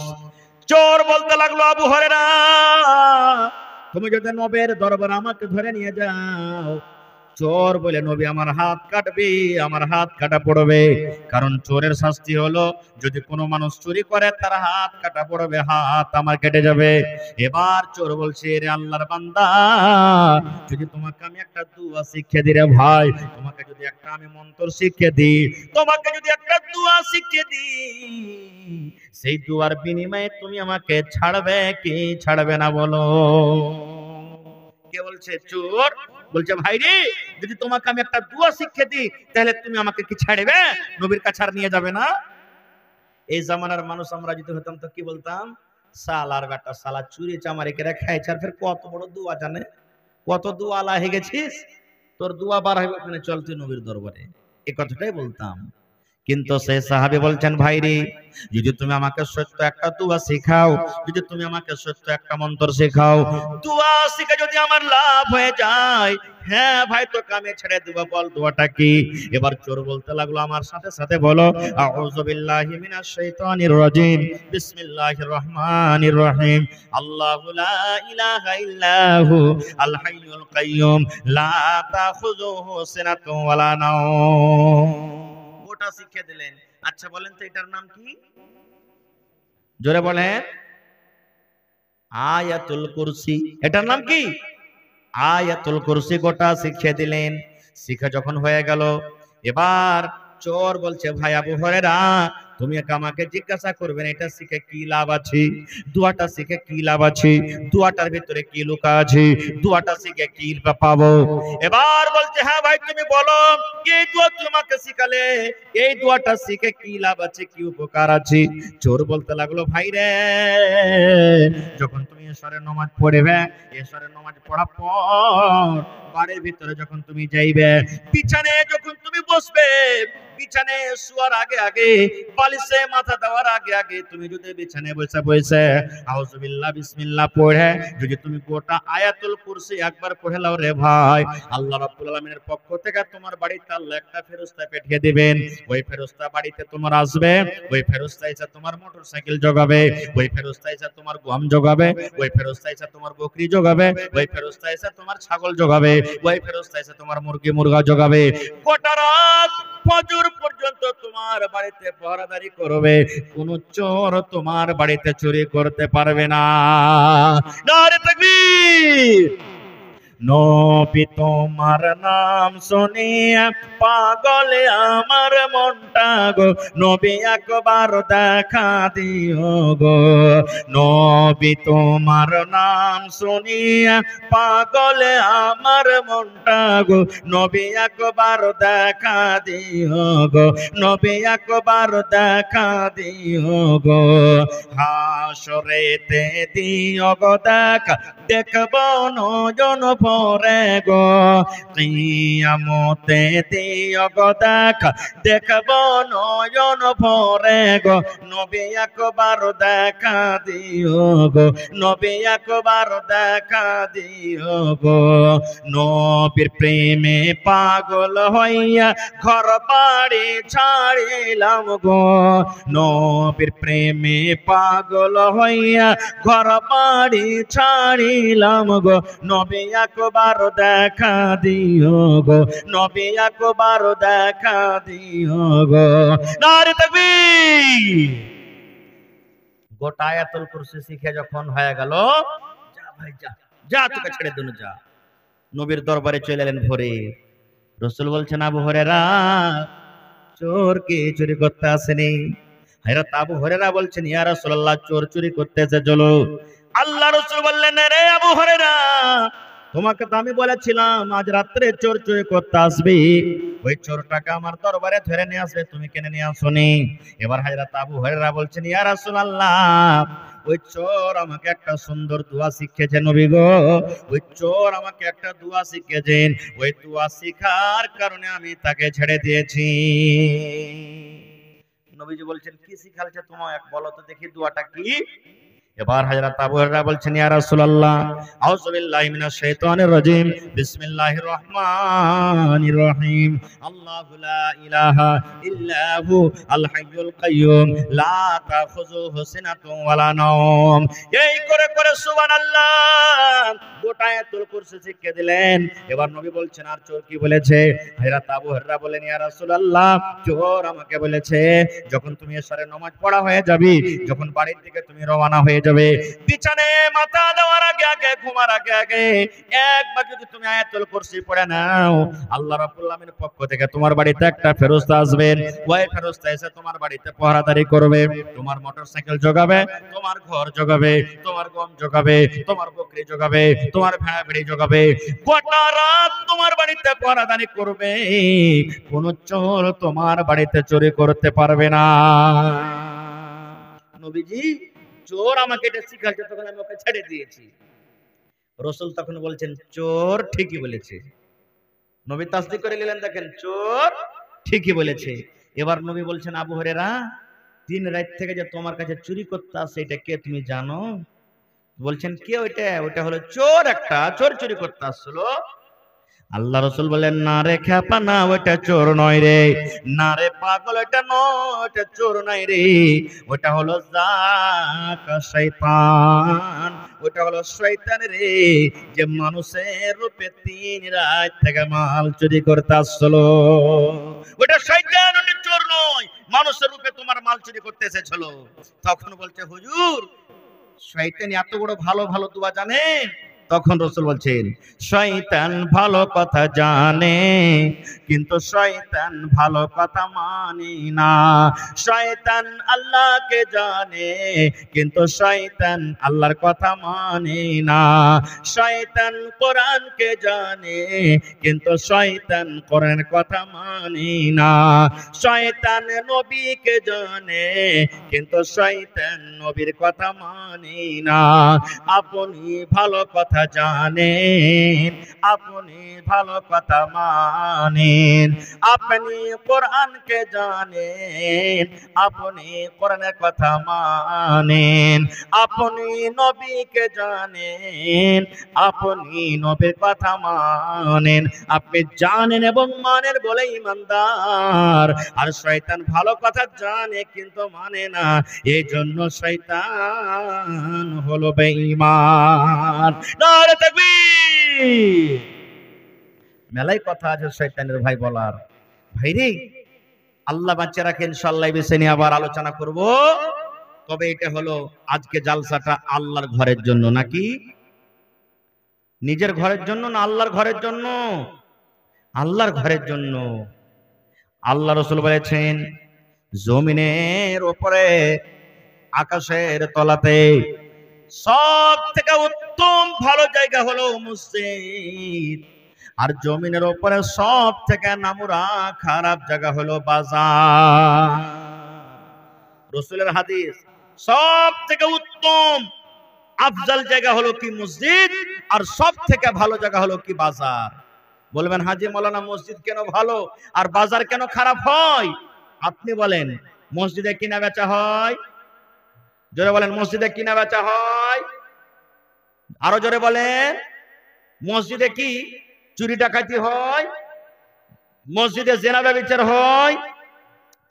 চোর বলতে লাগলো, আবু হুরায়রা তুমি যদি নবীর দরবারে আমাকে ধরে নিয়ে যাও। চোর বলে, নবী আমার হাত কাটবে, আমার হাত কাটা পড়বে, কারণ চোরের শাস্তি হলো যদি কোনো মানুষ চুরি করে তার হাত কাটা পড়বে, হাত আমার কেটে যাবে। এবার চোর বলছে, রে আল্লাহর বান্দা, যদি তোমাকে আমি একটা দুআ শিখিয়ে দিই রে ভাই, তোমাকে যদি একটা আমি মন্ত্র শিখিয়ে দিই, তোমাকে যদি একটা দুআ শিখিয়ে দিই, সেই দুআর বিনিময়ে তুমি আমাকে ছাড়বে কি ছাড়বে না বলো? কে বলছে? চোর বলছে, ভাই রে, যদি তোমাকে আমি একটা দুআ শিখিয়ে দিই, তাহলে তুমি আমাকে কি ছাড়বে? নবীর কাছে আর নিয়ে যাবে না? এই জামানার মানুষ আমরা যদি হতাম তো কি বলতাম? সালার বেটা, সালা চুরি চামারি করে খাইছে, আর ফের কত বড় দুআ জানে, কত দুআ আলা হয়ে গেছিস, তোর দুআ বার হবে ওখানে, চল তুই নবীর দরবারে, এই কথাটাই বলতাম। কিন্তু সেই সাহাবী বলছেন, ভাই রে, যদি তুমি আমাকে সত্য একটা দুআ শেখাও, যদি তুমি আমাকে সত্য একটা মন্ত্র শেখাও, দুআ শিখে যদি আমার লাভ হয়ে যায়, হ্যাঁ ভাই তোকে আমি ছেড়ে দেব, বল দুআটা কি? এবার চোর বলতে লাগলো, আমার সাথে সাথে বলো, আউযু বিল্লাহি মিনাশ শাইতানির রাজিম, বিসমিল্লাহির রহমানির রহিম, আল্লাহু লা ইলাহা ইল্লাহু আল হাইয়ুল কাইয়্যুম লা তাখুযুহু সিনাতুন ওয়ালা নাওম। ওটা শিখিয়ে দিলেন। আচ্ছা বলেন তো এটার নাম কি? জোরে বলেন। আয়াতুল কুরসি। এটার নাম কি? আয়াতুল কুরসি গোটা শিখিয়ে দিলেন। শিখা যখন হয়ে গেল, এবার চোর বলছে, ভাই আবু হুরায়রা তুমি আমাকে জিজ্ঞাসা করবেন এটা শিখে কি লাভ আছে, দোয়াটা শিখে কি লাভ আছে, দোয়াটার ভিতরে কি লুকা আছে, দোয়াটা শিখে কি পাবো। এবার বলছে হ্যাঁ ভাই তুমি বলো, এই দোয়া তোমাকে শিখালে এই দোয়াটা শিখে কি লাভ আছে, কি উপকার আছে। চোর বলতে লাগলো ভাই রে, যখন তুমি এশারের নামাজ পড়বে, এশারের নামাজ পড়ার পর বাড়ির ভিতরে যখন তুমি যাইবে, বিছানায় যখন তুমি বসবে, বিছানায় শোয়ার আগে আগে, বালিশে মাথা দেওয়ার আগে আগে তুমি যদি বিছানায় বসে বসে আউযুবিল্লাহ বিসমিল্লাহ পড়ে যদি তুমি গোটা আয়াতুল কুরসি একবার পড়ে নাও রে ভাই, আল্লাহ রাব্বুল আলামিনের পক্ষ থেকে তোমার বাড়িতে আল্লাহ একটা ফেরেশতা পাঠিয়ে দিবেন। ওই ফেরেশতা বাড়িতে তোমার আসবে, ওই ফেরেশতা এসে তোমার মোটরসাইকেল জোগাবে, ওই ফেরেশতা এসে তোমার গম জোগাবে, ওই ফেরেশতা এসে তোমার বকরি জোগাবে, ওই ফেরেশতা এসে তোমার ছাগল জোগাবে, ওই ফেরেশতা এসে তোমার মুরগি মুরগা জোগাবে। গোটা রাত ফজর পর্যন্ত তোমার বাড়িতে পহরাদারি করবে, কোন চোর তোমার বাড়িতে চুরি করতে পারবে না। নারে তাকবীর। নবী তোমার নাম শুনিয়া পাগল আমার মনটা গো, নবী একবার দেখা দিও গো। নবী তোমার নাম শুনিয়া পাগল আমার মনটা গো, নবী একবার দেখা দিও গো, নবী একবার দেখা দিও গো। হাসরেতে দিও গো দেখা, দেখব নয়ন ভরে গো, কিয়ামতে দিও গো দেখা, দেখব নয়ন ভরে গো, নবী একবার দেখা দিও গো, নবী একবার দেখা দিও গো। নবীর প্রেমে পাগল হইয়া ঘর বাড়ি ছাড়িলাম গো, নবীর প্রেমে পাগল হইয়া ঘর বাড়ি ছাড়িলাম গো, নবী একবার দেখা দিও গো, নবী একবার দেখা দিও গো। নারে তাকবীর। গোটা আয়াতুল কুরসি শিখে যখন হয়ে গেল, যা ভাই যা, যা তোকে ছেড়ে দিন যা। নবীর দরবারে চলে এলেন ভোরে। রাসূল বলছেন আবু হুরায়রা, চোর কি চুরি করতে আসেনি? হযরত আবু হুরায়রা বলছেন ইয়া রাসূলুল্লাহ, চোর চুরি করতে এসে চলো। আল্লাহ রাসূল বললেন রে আবু হুরায়রা, তোমাকে তো আমি বলেছিলাম আজ রাত্রে চোর চুরি করতে আসবে, ওই চোরটাকে আমার দরবারে ধরে নিয়ে আসবে, তুমি কেন নিয়ে আসোনি? এবার হযরত আবু হুরায়রা বলছেন ইয়া রাসূলুল্লাহ, ওই চোর আমাকে একটা সুন্দর দোয়া শিখিয়েছে নবী গো, ওই চোর আমাকে একটা দোয়া শিখিয়েছেন, ওই দোয়া শিখার কারণে আমি তাকে ছেড়ে দিয়েছি। নবীজি বলছেন কি শিখালছে তোমায়, এক বলো তো দেখি দোয়াটা কি? এবার হযরত আবু হুরায়রা বলছেন ইয়া রাসূলুল্লাহ, আউযু বিল্লাহি মিনাশ শাইতানির রাজীম, বিসমিল্লাহির রহমানির রহিম, আল্লাহু লা ইলাহা ইল্লা হু আল হাইয়ুল কাইয়্যুম লা তাখুযুহু সিনাতুন ওয়ালা নাওম। এই করে করে সুবহানাল্লাহ গোটা আয়াতুল কুরসি শিখিয়ে দিলেন। এবার নবী বলছেন আর চোর কি বলেছে? হযরত আবু হুরায়রা বলেন ইয়া রাসূলুল্লাহ, চোর আমাকে বলেছে যখন তুমি এশারের নামাজ পড়া হয়ে যাবে, যখন বাড়ির দিকে তুমি রওনা হয়ে যাবে, বিছানায় মাথা দেওয়ার আগে আগে, ঘুমার আগে আগে একবার যদি তুমি আয়াতুল কুরসি পড়ে নাও, আল্লাহ রাব্বুল আলামিনের পক্ষ থেকে তোমার বাড়িতে একটা ফেরেশতা আসবেন, ওই ফেরেশতা এসে তোমার বাড়িতে পহরাদারি করবে, তোমার মোটরসাইকেল জোগাবে, তোমার ঘর জোগাবে, তোমার গম জোগাবে, তোমার বকরি জোগাবে, তোমার ভেড়া ভেড়ি জোগাবে, গোটা রাত তোমার বাড়িতে পহরাদারি করবে, কোন চোর তোমার বাড়িতে চুরি করতে পারবে না। নবীজি চোর আমাকে এটা শিখাচ্ছে, তখন আমি ওকে ছেড়ে দিয়েছি। রাসূল তখন বলছেন চোর ঠিকই বলেছে। নবী তাসদীক করে নিলেন, দেখেন চোর ঠিকই বলেছে। এবার নবী বলছেন আবু হুরায়রা, দিন রাত থেকে যে তোমার কাছে চুরি করতে আসে এটা কে তুমি জানো? বলছেন কে ওইটা? ওইটা হলো চোর, একটা চোর চুরি করতে আসছিল। আল্লাহ রাসূল বলেন না রে খেপা, না ওটা চোর নয় রে, না রে পাগল, ওটা নয়, ওটা চোর নাই রে, ওটা হলো জাকা শয়তান, ওটা হলো শয়তান রে, যে মানুষের রূপে দিন রাত থেকে মাল চুরি করতে আসছিল। ওটা শয়তান, ওটা চোর নয়, মানুষের রূপে তোমার মাল চুরি করতে এসেছিল। তখন বলছে হুজুর, শয়তান এত বড় ভালো ভালো দোয়া জানেন, তখন রাসূল বলছেন শয়তান ভালো কথা জানে কিন্তু শয়তান ভালো কথা মানে না। শয়তান আল্লাহকে জানে কিন্তু শয়তান আল্লাহর কথা মানে না। শয়তান কোরআনকে জানে কিন্তু শয়তান কোরআনের কথা মানে না। শয়তান নবীকে জানে কিন্তু শয়তান নবীর কথা মানে না। আপনি ভালো কথা জানেন, আপনি ভালো কথা মানেন, আপনি কোরআনকে জানেন, আপনি কোরআনের কথা মানেন, আপনি নবীকে জানেন, আপনি নবীর কথা মানেন। আপনি জানেন এবং মানেন বলে ঈমানদার। আর শয়তান ভালো কথা জানে কিন্তু মানে না, এই জন্য শয়তান হলো বেঈমান। নারে তাকবীর। মেলাই কথা আছে শয়তানের ভাই বলার। ভাইরে আল্লাহ বাচ্চা রাখে, ইনশাআল্লাহ এই বিষয় নিয়ে আবার আলোচনা করব। তবে এটা হলো আজকে জালসাটা আল্লাহর ঘরের জন্য, নাকি নিজের ঘরের জন্য না আল্লাহর ঘরের জন্য? আল্লাহর ঘরের জন্য। আল্লাহ রাসূল বলেছেন জমিনের উপরে আকাশের তলাতে সব থেকে উত্তম ভালো জায়গা হলো মসজিদ, আর জমিনের উপরে সব থেকে নামুরা খারাপ জায়গা হলো বাজার। রাসূলের হাদিস, সব থেকে উত্তম আফজাল জায়গা হলো কি মসজিদ, আর সব থেকে ভালো জায়গা হলো কি বাজার। বলবেন হাজী মাওলানা মসজিদ কেন ভালো আর বাজার কেন খারাপ হয়? আপনি বলেন মসজিদে কিনা বেচা হয়? জোরে বলেন মসজিদে কিনা বেচা হয়? আরো জোরে বলেন মসজিদে কি চুরি ডাকাতি হয়? মসজিদে জেনা ব্যভিচার হয়?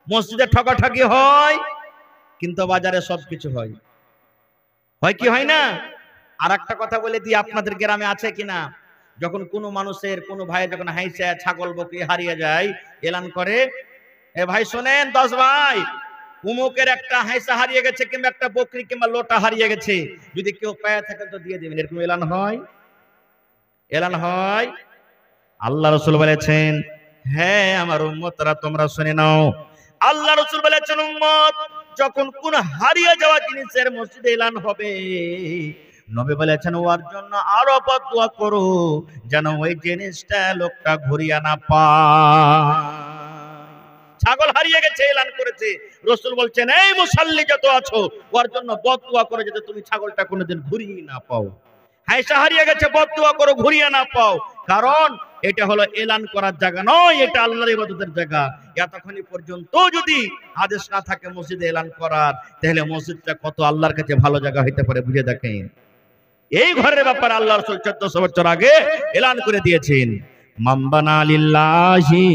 মসজিদে ঠকাঠকি হয়? কিন্তু বাজারে সবকিছু হয়। হয় কি হয় না? আর একটা কথা বলে দিই, আপনাদের গ্রামে আছে কিনা, যখন কোনো মানুষের কোনো ভাই যখন হাইসা ছাগল বকরি হারিয়ে যায় এলান করে, এ ভাই শোনেন 10 ভাই, উমুকের একটা হাইসা হারিয়ে গেছে কিংবা একটা বকরি কিংবা লোটা হারিয়ে গেছে, যদি কেউ পায়ে থাকে তো দিয়ে দিবেন। এরকম এলান হয়? এলান হয়? আল্লাহ রাসূল বলেছেন হ্যাঁ আমার উম্মতরা তোমরা শুনে নাও, আল্লাহ রাসূল বলেছেন উম্মত যখন কোন হারিয়ে যাওয়া জিনিসের মসজিদে এলান হবে, নবী বলেছেন ওর জন্য আরো বদদুয়া করো যেন ওই জিনিসটা লোকটা ঘুরিয়ে না পায়। ছাগল হারিয়ে গেছে এলান করেছে, রাসূল বলছেন এই মুসাল্লি যত আছো ওর জন্য বদদুয়া করো যাতে তুমি ছাগলটা কোনোদিন ঘুরিয়ে না পাও। হাইসা হারিয়ে গেছে বদদুয়া করো ঘুরিয়ে না পাও, কারণ এটা হলো এলান করার জায়গা নয়, এটা আল্লাহর ইবাদতের জায়গা। এতক্ষণ পর্যন্ত যদি আদেশ না থাকে মসজিদে এলান করার, তাহলে মসজিদটা কত আল্লাহর কাছে ভালো জায়গা হইতে পারে বুঝে দেখেন। এই ঘরের ব্যাপারে আল্লাহ রাসূল 1400 বছর আগে এলান করে দিয়েছেন মামবানা লিল্লাহি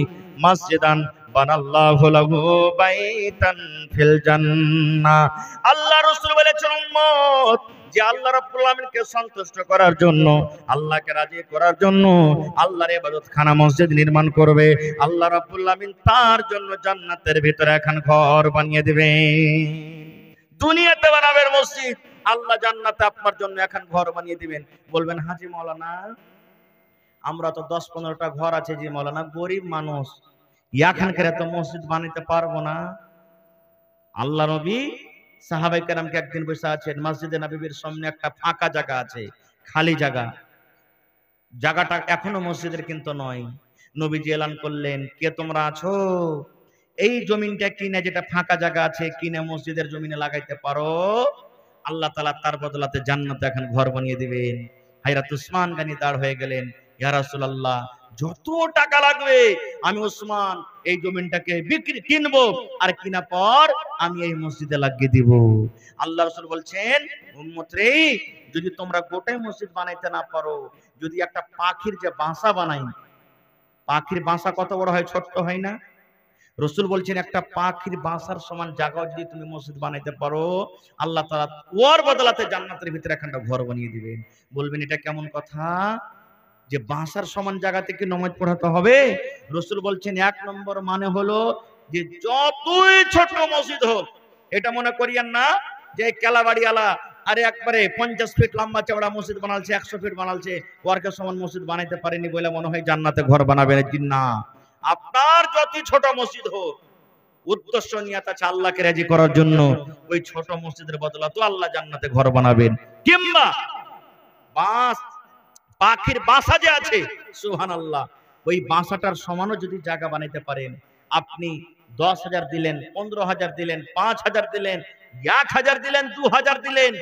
মসজিদান বানাল্লাহু লাহু বাইতান ফিল জান্নাহ। আল্লাহ রাসূল বলেছেন উম্মত যে আল্লাহ রাব্বুল আলামিনকে সন্তুষ্ট করার জন্য, আল্লাহকে রাজি করার জন্য আল্লাহর ইবাদতখানা মসজিদ নির্মাণ করবে, আল্লাহ রাব্বুল আলামিন তার জন্য জান্নাতের ভিতরে এখন ঘর বানিয়ে দিবেন। দুনিয়াতে বানাবেন মসজিদ, আল্লাহ জান্নাতে আপনার জন্য এখন ঘর বানিয়ে দিবেন। বলবেন হাজী মাওলানা আমরা তো 10-15টা ঘর আছে, জি মাওলানা গরিব মানুষ, এখানকার এত মসজিদ বানাইতে পারবো না। আল্লাহ নবী সাহাবায়ে কেরামকে একদিন বসে আছেন, মসজিদে নববীর সামনে একটা ফাঁকা জায়গা আছে, খালি জায়গা, জায়গাটা এখনো মসজিদের কিন্তু নয়। নবীজি এলান করলেন কে তোমরা আছো, এই জমিনটা কিনে, যেটা ফাঁকা জায়গা আছে কিনে মসজিদের জমিনে লাগাইতে পারো, আল্লাহ তাআলা তার বদলাতে জান্নাতে এখন ঘর বানিয়ে দিবেন। হযরত উসমান গনি দাঁড় হয়ে গেলেন, ইয়া রাসূলুল্লাহ যত টাকা লাগবে আমি উসমান এই জমিনটাকে কিনবো, আর কিনা পর আমি এই মসজিদে লাগিয়ে দিব। আল্লাহ রাসূল বলছেন উম্মত রে, যদি তোমরা গোটাই মসজিদ বানাইতে না পারো, যদি একটা পাখির যে বাসা বানাই, পাখির বাসা কত বড় হয়, ছোট্ট হয় না? রাসূল বলছেন একটা পাখির বাসার সমান জায়গা যদি তুমি মসজিদ বানাইতে পারো, আল্লাহ তাআলা ওর বদলাতে জান্নাতের ভিতরে একটা ঘর বানিয়ে দিবেন। বলবেন এটা কেমন কথা যে বাসার সমান জায়গাতে কি নামাজ পড়াতে হবে? রাসূল বলছেন 1 নম্বর মানে হলো যে যতই ছোট মসজিদ হোক, এটা মনে করিয়েন না যে কেলাবাড়িওয়ালা আরে একবারে 50 ফিট লম্বা চওড়া মসজিদ বানালছে, 100 ফিট বানালছে, ওয়ার্কে সমান মসজিদ বানাইতে পারেনি বলে মনে হয় জান্নাতে ঘর বানাবে না। আপনার যত ছোট মসজিদ হোক, উদ্দেশ্য নিয়ত আছে আল্লাহকে রাজি করার জন্য, ওই ছোট মসজিদের বদলা তো আল্লাহ জান্নাতে ঘর বানাবেন। কিংবা বাস, পাখির বাসা যে আছে, সুবহানাল্লাহ, ওই বাসাটার সমানও যদি জায়গা বানাইতে পারেন, আপনি 10,000 দিলেন, 15,000 দিলেন, 5,000 দিলেন, 1,000 দিলেন, 2,000 দিলেন,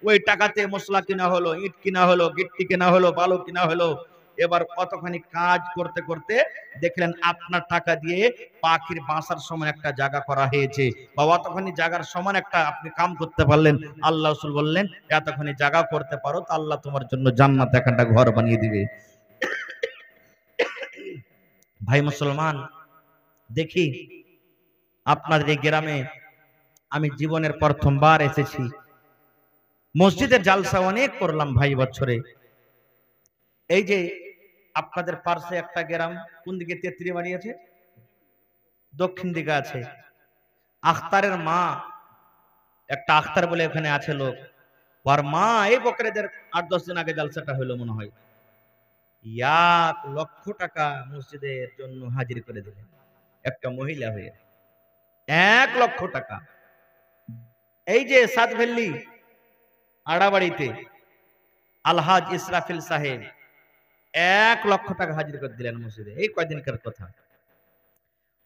ওই টাকাতে মশলা কিনা হলো, ইট কিনা হলো, গিট্টি কিনা হলো, বালু কিনা হলো। এবার কতখানি কাজ করতে করতে দেখলেন আপনার টাকা দিয়ে পাখির বাসার সমান একটা জায়গা করা হয়েছে, বা অতখানি জায়গার সমান একটা আপনি কাম করতে পারলেন। আল্লাহ রাসূল বললেন, এতখানি জায়গা করতে পারো তো আল্লাহ তোমার জন্য জান্নাতে একটা ঘর বানিয়ে দিবে। ভাই মুসলমান, দেখি আপনাদের এই গ্রামে আমি জীবনের প্রথমবার এসেছি। মসজিদের জালসা অনেক করলাম ভাই বছরে। এই যে আপনাদের পাশে একটা গ্রাম, কোন দিকে তেত্রি বাড়ি আছে, দক্ষিণ দিকে আছে, আখতারের মা, একটা আখতার বলে এখানে আছে লোক, ওর মা এই বকরেদের 8-10 দিন আগে জালসাটা হলো মনে হয়, 1,00,000 টাকা মসজিদের জন্য হাজির করে দিলেন, একটা মহিলা হয়ে 1,00,000 টাকা। এই যে সাতভেল্লি আড়াবাড়িতে আলহাজ ইসরাফিল সাহেব 1,00,000 টাকা হাজির করে দিলেন মসজিদে, এই কয়দিনকার কথা।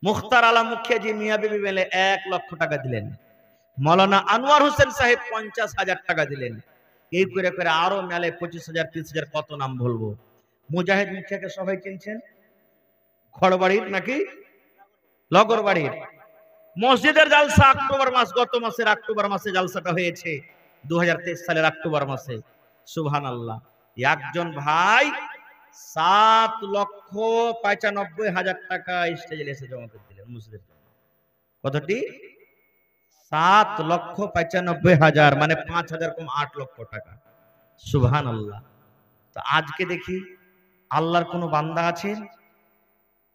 মুখতার আলম মুখিয়াজি মিয়া বিবি মেলে 1,00,000 টাকা দিলেন। মৌলানা আনোয়ার হোসেন সাহেব 50,000 টাকা দিলেন। এই করে করে আরো মেলে 25,000, 30,000, কত নাম বলবো। মুজাহিদ মুখিয়াকে সবাই চিনছেন, খড়বাড়ির নাকি লগরবাড়ির। মসজিদের জালসা অক্টোবর মাস, গত মাসের অক্টোবর মাসে জালসাটা হয়েছে, 2023 সালের অক্টোবর মাসে। সুবহানাল্লাহ, একজন ভাই 7,95,000 টাকা স্টেজে এসে জমা করে দিলেন মসজিদের জন্য। কতটি? 7,95,000, মানে 5,000 কম 8,00,000 টাকা। সুবহানাল্লাহ। তো আজকে দেখি আল্লাহর কোন বান্দা আছেন,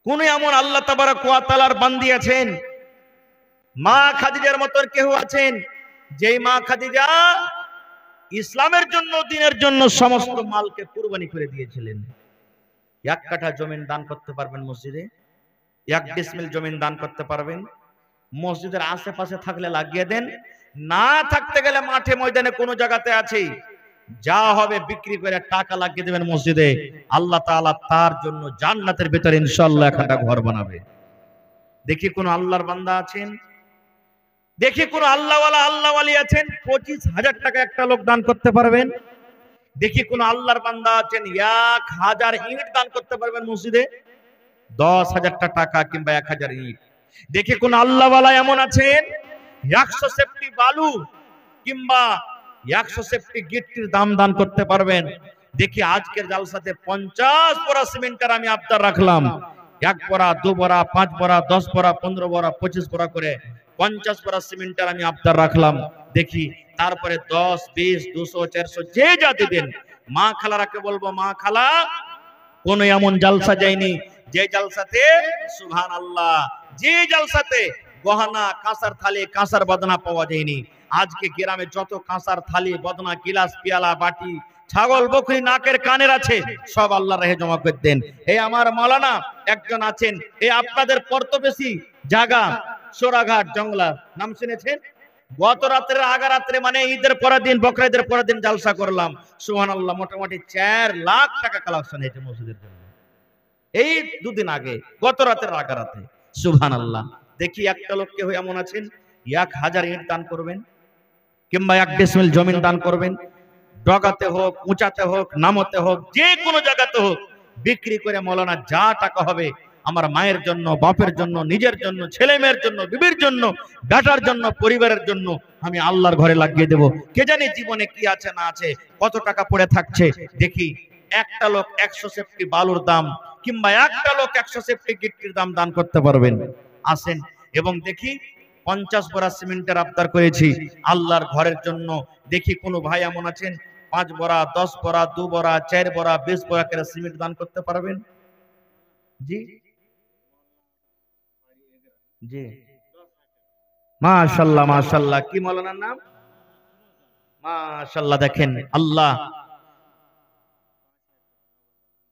কোন এমন আল্লাহ তাবারক ওয়া তাআলার বান্দি আছেন, মা খাদিজার মতন কেউ আছেন, যেই মা খাদিজা ইসলামের জন্য, দ্বীনের জন্য সমস্ত মালকে কুরবানি করে দিয়েছিলেন। 1 কাঠা জমিন দান করতে পারবেন মসজিদে, 1 ডিসমিল জমিন দান করতে পারবেন। মসজিদের আশেপাশে থাকলে লাগিয়ে দেন, না থাকতে গেলে মাঠে ময়দানে কোন জায়গাতে আছে, যা হবে বিক্রি করে টাকা লাগিয়ে দেবেন মসজিদে। আল্লাহ তাআলা তার জন্য জান্নাতের ভিতরে ইনশাআল্লাহ একটা ঘর বানাবে। দেখি কোন আল্লাহর বান্দা আছেন, দেখি কোন আল্লাহওয়ালা আল্লাহওয়ালি আছেন, 25,000 টাকা একটা লোক দান করতে পারবেন। দেখি কোন আল্লাহর বান্দা আছেন 1,000 ইট দান করতে পারবেন মসজিদে, 10,000 টাকা কিংবা 1,000 ইট। দেখি কোন আল্লাহওয়ালা এমন আছেন 100 সেফটি বালু কিংবা 100 সেফটি গিট্টির দান করতে পারবেন। দেখি আজকের জালসাতে 50 বড়া সিমেন্টের আমি আবদার রাখলাম, 1 বড়া, 2 বড়া, 5 বড়া, 10 বড়া, 15 বড়া, 25 বড়া করে 50 বড়া সিমেন্টের আমি আবদার রাখলাম। দেখি তারপরে 10, 20, 200, 400 যে যা দিবেন। মা খালারাকে বলবো, মা খালা, কোন এমন জালসা যায়নি যে জালসাতে সুবহানাল্লাহ, যে জালসাতে গহনা, কাঁসার থালি, কাঁসার বদনা পাওয়া যায়নি। আজকে গ্রামে যত কাঁসার থালি, বদনা, গিলাস, পিয়ালা, বাটি, ছাগল, বকরি, নাকের কানের আছে, সব আল্লাহর রাহে জমা করে দেন। এই আমার মাওলানা একজন আছেন, এই আপনাদের প্রতিবেশী জায়গা সোরাঘাট জংলা, নাম শুনেছেন? গত রাত্রে, আগা রাত্রে, মানে ঈদের পরের দিন, বকরা ঈদের পরের দিন জালসা করলাম। সুবহানাল্লাহ, মোটামুটি 4 লাখ টাকা কালেকশন হয়েছে মসজিদের জন্য, এই 2 দিন আগে, গত রাতের আগা রাতে। সুবহানাল্লাহ। দেখি একটা লোক কেউ এমন আছেন 1,000 ইট দান করবেন কিংবা 1 ডিসমিল জমিন দান করবেন, ডগাতে হোক, উঁচাতে হোক, নামতে হোক, যে কোনো জায়গাতে হোক, বিক্রি করে মৌলানা যা টাকা হবে আমার মায়ের জন্য, বাপের জন্য, নিজের জন্য, ছেলে মেয়ের জন্য, বিবির জন্য, বেটার জন্য, পরিবারের জন্য আমি আল্লাহর ঘরে লাগিয়ে দেব। কে জানে জীবনে কি আছে না আছে, কত টাকা পড়ে থাকছে। দেখি একটা লোক 100 সেফটি বালুর দাম কিংবা একটা লোক 100 সেফটি গিট্টির দাম দান করতে পারবেন, আসেন। এবং দেখি 50 বড়া সিমেন্টের আবদার করেছি আল্লাহর ঘরের জন্য। দেখি কোন ভাই এমন আছেন 5 বড়া, 10 বড়া, 2 বড়া, 4 বড়া, 20 বড়া করে সিমেন্ট দান করতে পারবেন? জি জি, মাশাআল্লাহ মাশাআল্লাহ। কি মাওলানার নাম? মাশাআল্লাহ দেখেন আল্লাহ।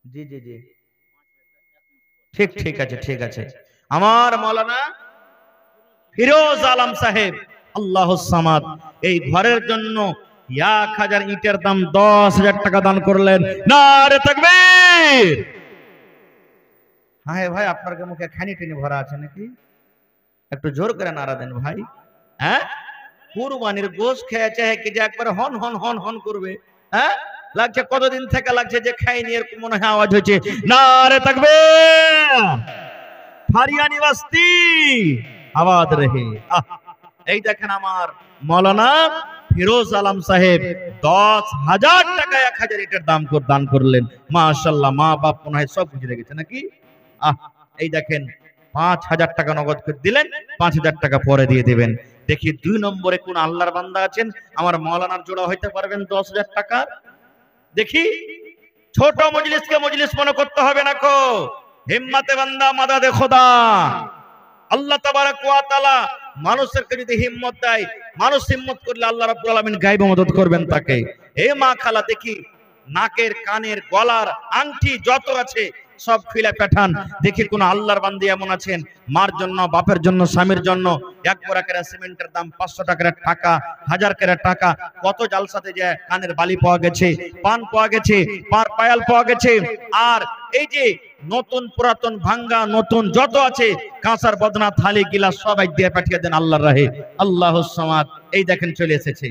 জি জি জি, ঠিক ঠিক আছে ঠিক আছে। আমার মাওলানা ফিরোজ আলম সাহেব আল্লাহুস সামাদ এই ঘরের জন্য 1000 ইটের দাম 10,000 টাকা দান করলেন। নারে তাকবীর। হ্যাঁ ভাই, আপনার মুখে খানি টেনে ভরা আছে নাকি? একটু জোর করে নারা দেন ভাই। হ্যাঁ, কুরবানির গোশত খেয়েছে কি যে একবার হন হন হন হন করবে? হ্যাঁ, লাগছে কতদিন থেকে লাগছে যে খাইনি, এরকম মনে হয় আওয়াজ হচ্ছে। নারে তাকবীর। ফারিয়ানি বস্তি আবাদ রহে। এই দেখেন আমার মাওলানা ফিরোজ আলম সাহেব 10,000 টাকা 1000 ইটের দাম দান করলেন। মাশাআল্লাহ, মা বাপ মনে হয় সব বুঝে রেখেছে নাকি? এই দেখেন 5,000 টাকা নগদ করে দিলেন, 5,000 টাকা পরে দিয়ে দিবেন। দেখি 2 নম্বরে কোন আল্লাহর বান্দা আছেন আমার মাওলানার জোড়া হইতে পারবেন 10,000 টাকা? দেখি। ছোট মজলিসকে মজলিস মনে করতে হবে না কো। হিম্মতে বান্দা মাদাদে খোদা। আল্লাহ তাবারাক ওয়া তাআলা মানুষেরকে যদি হিম্মত দেয়, মানুষ হিম্মত করলে আল্লাহ রাব্বুল আলামিন গায়ব মদদ করবেন তাকে। হে মা খালা, দেখি নাকের কানের গলার আংটি যত আছে সব খুলে পাঠান। দেখি কোন আল্লাহর বান্দি এমন আছেন মার জন্য, বাপের জন্য, স্বামীর জন্য এক বড়া করে সিমেন্টের দাম 500 টাকার টাকা, 1000 করে টাকা, কত জালসাতে যে কানের বালি পাওয়া গেছে, পান পাওয়া গেছে, পায়াল পাওয়া গেছে। আর এই যে নতুন পুরাতন ভাঙ্গা নতুন যত আছে কাঁসার বদনা থালি গিলাস সবাই দিয়ে পাঠিয়ে দেন আল্লাহর রাহে। আল্লাহুস সামাদ। এই দেখেন চলে এসেছে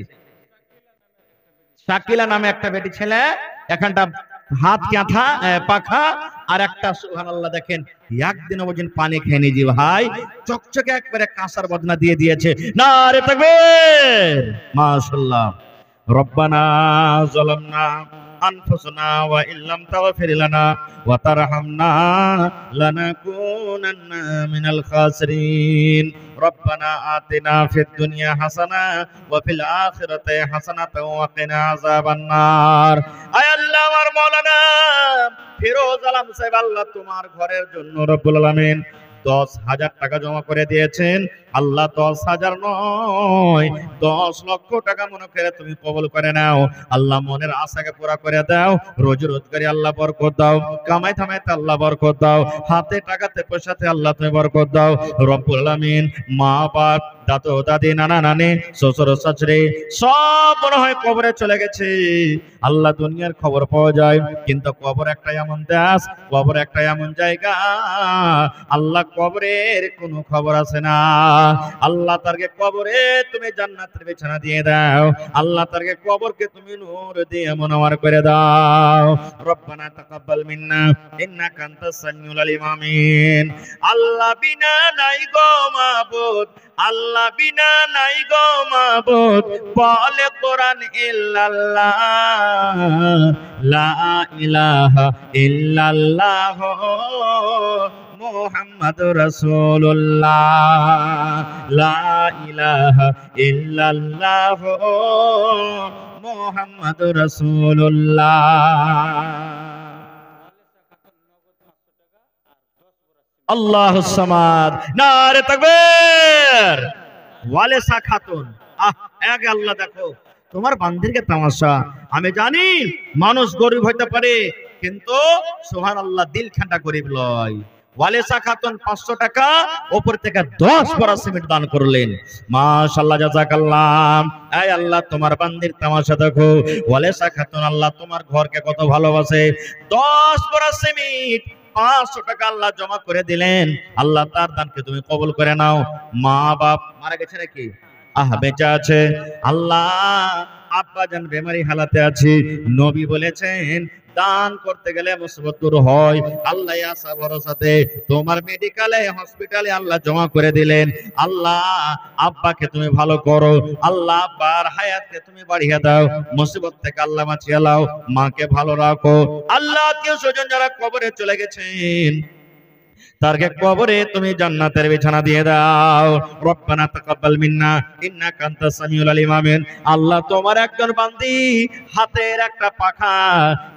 শাকিলা নামে একটা বেটি ছেলে, এখানটা হাত কাঁথা পাখা আর একটা সুবহানাল্লাহ দেখেন একদিন ওজন পানি খেয়ে জি ভাই, চকচকে একবারে কাঁসার বদনা দিয়ে দিয়েছে। নারে তাকবীর। মাশাআল্লাহ। রব্বানা যালামনা আনফুসানা ওয়া ইল্লাম তাগফির লানা ওয়া তারহামনা লানাকুনান্না মিনাল খাসিরিন। রব্বানা আতিনা ফিদ দুনিয়া হাসানা ওয়া ফিল আখিরাতি হাসানাতাও ওয়া কিনা আযাবান নার। আয় আল্লাহ, আমার মাওলানা ফিরোজ আলম সাহেব, আল্লাহ তোমার ঘরের জন্য রব্বুল আলামিন 10,000 টাকা জমা করে দিয়েছেন। আল্লাহ 10,000 নয় 10 লক্ষ টাকা মনে করে তুমি কবুল করে নাও। আল্লাহ মনের আশাকে পুরা করে দাও। রোজি রোজগারে আল্লাহ বরকত দাও। কামাই থামাইতে আল্লাহ বরকত দাও। হাতে টাকাতে পয়সাতে আল্লাহ তুমি বরকত দাও রব্বুল আলামিন। মা বাপ, দাদু দাদি, নানা নানি, শ্বশুর শাশুড়ি সব মনে হয় কবরে চলে গেছে। আল্লাহ দুনিয়ার খবর পাওয়া যায়, কিন্তু কবর একটা এমন দেশ, কবর একটা এমন জায়গা, আল্লাহ কবরের কোনো খবর আছে না। আল্লাহ তারকে কবরে তুমি জান্নাতের বিছানা দিয়ে দাও। আল্লাহ তারকে কবরকে তুমি নূর দিয়ে মুনাওয়ার করে দাও। রব্বানা তাকাব্বাল মিন্না ইন্নাকা আনতাস সামিউল আলিম। আমিন। আল্লাহ বিনা নাই গো মাবুদ, আল্লাহ বিনা নাই গো মাবুদ, বলে কোরআন ইল্লাল্লাহ, লা ইলাহা ইল্লাল্লাহ মুহাম্মাদুর রাসূলুল্লাহ, লা ইলাহা ইল্লাল্লাহ মুহাম্মাদুর রাসূলুল্লাহ। আল্লাহুস সামাদ। নারে তাকবীর। ওয়ালেসা খাতুন। আগে আল্লাহ দেখো তোমার বান্দিরকে তামাশা। আমি জানি মানুষ গরিব হইতে পারে, কিন্তু সুবহানাল্লাহ দিল ঠান্ডা গরিব লয়। ওয়ালেসা খাতুন 500 টাকা উপর থেকে 10 বড় সিমেন্ট দান করলেন। মাশাআল্লাহ, জাযাকাল্লাহ। এই আল্লাহ তোমার বান্দির তামাশা দেখো। ওয়ালেসা খাতুন আল্লাহ তোমার ঘরকে কত ভালোবাসে। 10 বড় সিমেন্ট 500 টাকা আল্লাহ জমা করে দিলেন। আল্লাহ তার দানকে তুমি কবুল করে নাও। মা বাপ মারা গেছে নাকি? বেঁচে আছে। আল্লাহ আব্বা জান বেমারি হালাতে আছে। নবী বলেছেন দান করতে গেলে মুসিবত দূর হয়। আল্লাহ আশা ভরসাতে তোমার মেডিকেলে হসপিটালে আল্লাহ জমা করে দিলেন। আল্লাহ আব্বাকে তুমি ভালো করো। আল্লাহ আব্বার হায়াতকে তুমি বাড়িয়ে দাও। মুসিবত থেকে আল্লাহ বাঁচিয়ে নাও। মাকে ভালো রাখো। আল্লাহ কেউ স্বজন যারা কবরে চলে গেছেন তারকে কবরে তুমি জান্নাতের বিছানা দিয়ে দাও। রব্বানা তাকাব্বাল মিন্না ইন্নাকা আনতাস সামিউল আলিম। আমিন। আল্লাহ তোমার একজন বান্দি হাতের একটা পাখা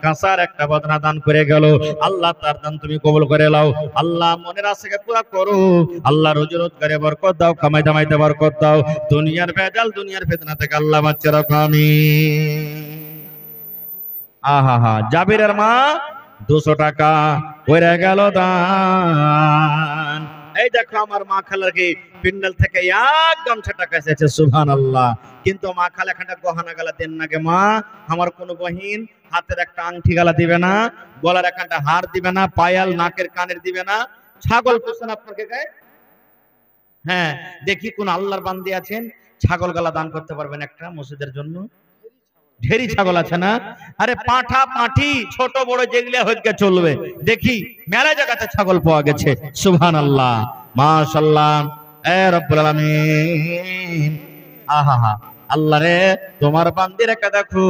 কাঁসার একটা বদনা দান করে গেল, আল্লাহ তার দান তুমি কবুল করে নাও। আল্লাহ মনের আশাকে পুরা করো। আল্লাহ রোজি রোজগারে বরকত দাও, কামাই দামাইতে বরকত দাও। দুনিয়ার ভেজাল দুনিয়ার ফিতনা থেকে আল্লাহ বাঁচিয়ে রাখো। আমিন। আহা হা, জাবিরের মা 200 টাকা পড়ে গেল দান। এই দেখো আমার মা খালার কি পিন্ডাল থেকে একদম টাকা এসেছে, সুবহানাল্লাহ। কিন্তু মা খালা একটা গহনা গালা দেন না গে মা। আমার কোন বহিন হাতের একটা আংটি গালা দিবে না, গলার একটা হার দিবে না, পায়াল নাকের কানের দিবে না। ছাগল পোষণ আপনাকে গায়ে? হ্যাঁ, দেখি কোন আল্লাহর বান্দি আছেন ছাগল গালা দান করতে পারবেন একটা মসজিদের জন্য? ঢেরি ছাগল আছে না? আরে পাঁঠা পাঁঠি ছোট বড় যেগুলো হইকে চলবে, দেখি মেলা জায়গাতে ছাগল পাওয়া গেছে। সুবহানাল্লাহ, মাশাআল্লাহ। এ রব্বুল আলামিন, আহা আল্লাহ রে, তোমার বান্দিরকে দেখো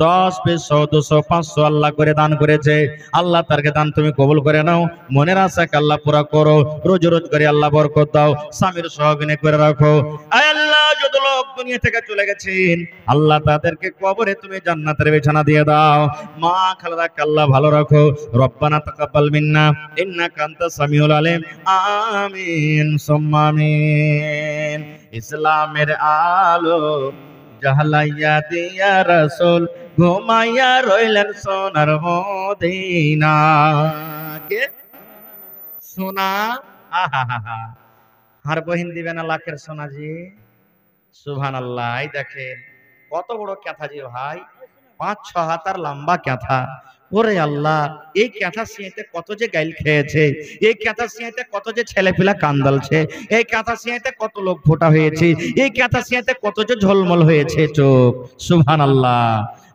10 200 200 500 আল্লাহ করে দান করেছে। আল্লাহ তারকে দান তুমি কবুল করে নাও। মনের আশাকে আল্লাহ পুরা করো। রোজ রোজ করে আল্লাহ বরকত দাও। স্বামীর সহগিনে করে রাখো। আয় আল্লাহ, যত লোক দুনিয়া থেকে চলে গেছেন আল্লাহ তাদেরকে কবরে তুমি জান্নাতের বিছানা দিয়ে দাও। মা খালাদাকে আল্লাহ ভালো রাখো। রব্বানা তাকাব্বাল মিন্না ইন্নাকা আনতাস সামিউল আলিম। আমিন সুম্মা আমিন। ইসলামের আলো জাহলাইয়া দিয়া রাসূল ঘুমাইয়া রইলেন সোনার মদিনা। কে সোনা? আহা, আর বহিন দিবে না লাখের সোনা জি। সুবহানাল্লাহ। এই দেখেন কত বড় ক্যাথা জি ভাই, 5-6 হাতার লম্বা ক্যাথা। ওরে আল্লাহ, এই ক্যাথা সিঁড়িতে কত যে গাইল খেয়েছে, এই ক্যাথা সিঁড়িতে কত যে ছেলেপিলা কান্দালছে, এই ক্যাথা সিঁড়িতে কত লোক ফোটা হয়েছে, এই ক্যাথা সিঁড়িতে কত যে ঝলমল হয়েছে চোখ। সুবহানাল্লাহ।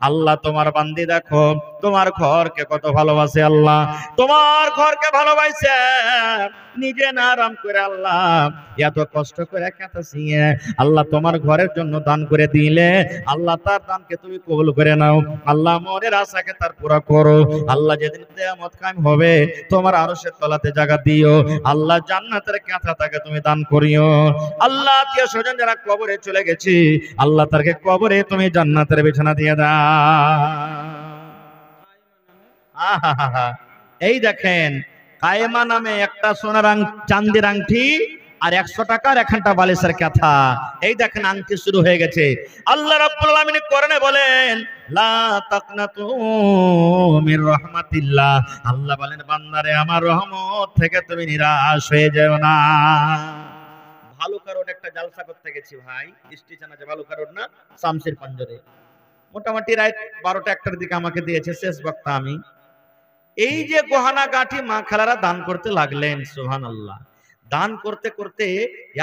আল্লাহ তোমার বান্দি দেখো তোমার ঘরকে কত ভালোবাসে। আল্লাহ তোমার ঘরকে ভালোবাসে, নিজে না আরাম করে আল্লাহ এত কষ্ট করে ক্যাথা সিঁয়ে আল্লাহ তোমার ঘরের জন্য দান করে দিলে, আল্লাহ তার দানকে তুমি কবুল করে নাও। আল্লাহ মনের আশাকে তার পুরা করো। আল্লাহ যেদিন কিয়ামত কায়েম হবে তোমার আরশের তলাতে জায়গা দিও। আল্লাহ জান্নাতের কাঁথা তাকে তুমি দান করিও। আল্লাহ আত্মীয় স্বজন যারা কবরে চলে গেছে আল্লাহ তাকে কবরে তুমি জান্নাতের বিছানা দিয়ে দাও। আহা, এই দেখেন কায়েমা নামে একটা সোনার চান্দির আংটি আর 100 টাকার একখানটা বালিশের কাঁথা। এই দেখেন আংটি শুরু হয়ে গেছে। আল্লাহ রাব্বুল আলামিন কোরআনে বলেন লা তাকনাতু মির রাহমাতিল্লাহ। আল্লাহ বলেন বান্দারে আমার রহমত থেকে তুমি নিরাশ হয়ে যেও না। ভালুকা রোড একটা জালসা করতে গেছি ভাই, স্টেশন আছে ভালুকা রোড না, শামসির পাঞ্জরে। মোটামুটি রাত 12টা 1টার দিকে আমাকে দিয়েছে শেষ বক্তা আমি। এই যে গহনা গাঁঠি মা খালারা দান করতে লাগলেন। সুবহানাল্লাহ। দান করতে করতে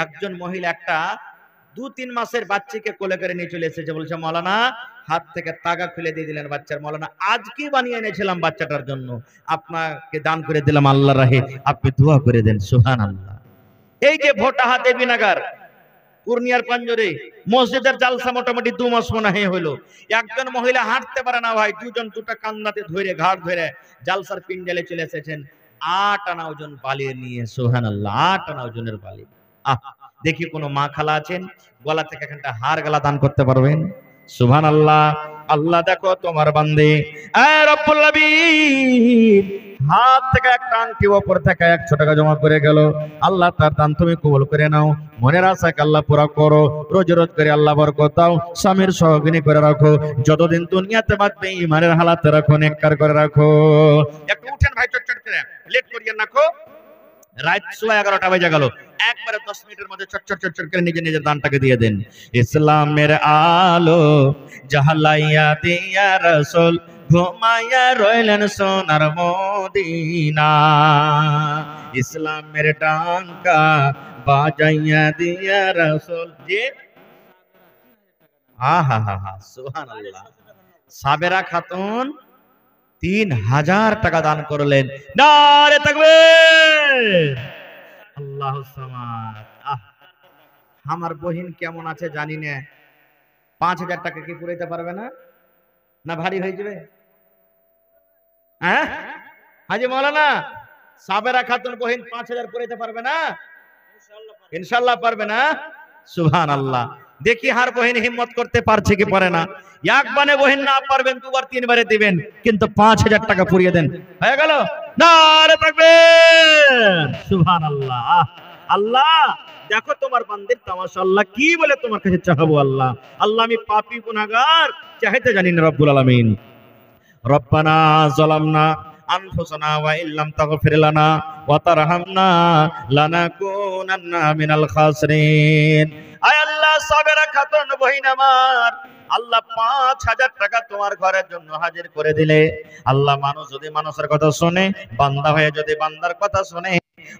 একজন মহিলা একটা 2-3 মাসের বাচ্চাকে কোলে করে নিয়ে চলে এসেছে। বলছে মাওলানা, হাত থেকে তাগা খুলে দিয়ে দিলেন বাচ্চার। মাওলানা আজকে বানিয়ে এনেছিলাম বাচ্চাটার জন্য, আপনাকে দান করে দিলাম আল্লাহর রাহে, আপনি দোয়া করে দেন। সুবহানাল্লাহ। এই যে ভোটা হাতে বিনাগার পূর্ণিয়ার পাঞ্জরে মসজিদের জালসা মোটামুটি 2 মাস মনে হলো। একজন মহিলা হাঁটতে পারে না ভাই, দুজন দুটা কান্দাতে ধরে ঘাট ধরে জালসার পিন্ডালে চলে এসেছেন 8 আনা ওজন বালি নিয়ে। সুবহানাল্লাহ, 8 আনা ওজনের বালি। দেখি কোন মা খালা আছেন গলা থেকে একটা হার গলা দান করতে পারবেন? সুবহানাল্লাহ। আল্লাহ দেখো তোমার বান্দে রব্বুল আলামিন হাত থেকে একটা আংটি ওপর থেকে 100 টাকা জমা করে গেল। আল্লাহ তার দান তুমি কবুল করে নাও। মনের আশাকে আল্লাহ পুরা করো। রোজ রোজ করে আল্লাহ বরকত দাও। স্বামীর সহগিনী করে রাখো। যতদিন দুনিয়াতে বাঁচবে ঈমানের হালাতে রাখো, নেককার করে রাখো। একটু উঠেন ভাই, চটচট করে লেট করিয়েন রাখো। রাত 11:30 বাজে গেল, একবারে 10 মিনিটের মধ্যে চটচট করে নিজে নিজের দানটাকে দিয়ে দেন। ইসলামের আলো জাহলাইয়া দিয়া রাসূল ঘুমাইয়া রইলেন সোনার মদিনা। ইসলামের ডাঙ্কা বাজাইয়া দিয়া রাসূল যে আহা সুবহানাল্লাহ। সাবেরা খাতুন 3000 টাকা দান করলেন। নারে তাকবীর, আল্লাহু সামাদ। আমার বহিন কেমন আছে জানি না, 5000 টাকা কি পুরাইতে পারবে না? না ভারী হয়ে যাবে? হ্যাঁ হাজি মাওলানা সাবেরা খাতুন বহিন 5000 পড়াইতে পারবে না? ইনশাআল্লাহ পারবে না? সুবহানাল্লাহ। দেখি হার বহিন হিম্মত করতে পারছে কি পারে না। একবারে বহিন না পারবেন দুবার তিনবারে দিবেন, কিন্তু 5000 টাকা পুড়িয়ে দেন, হয়ে গেল। নারে তাকবীর, সুবহানাল্লাহ। আল্লাহ দেখো তোমার বান্দির তামাশা, আল্লাহ কি বলে তোমার কাছে চাহাবো। আল্লাহ আল্লাহ আমি পাপী গুনাহগার, চাইতে জানি না রব্বুল আলামিন। রব্বানা যালামনা আনফুসানা ওয়া ইল্লাম তাগফির লানা ওয়া তারহামনা লানাকুনান্না মিনাল খাসিরিন। আয় আল্লাহ সাবেরা খাতুন বহিন আমার, আল্লাহ 5000 টাকা তোমার ঘরের জন্য হাজির করে দিলে। আল্লাহ মানুষ যদি মানুষের কথা শুনে, বান্দা হয়ে যদি বান্দার কথা শুনে,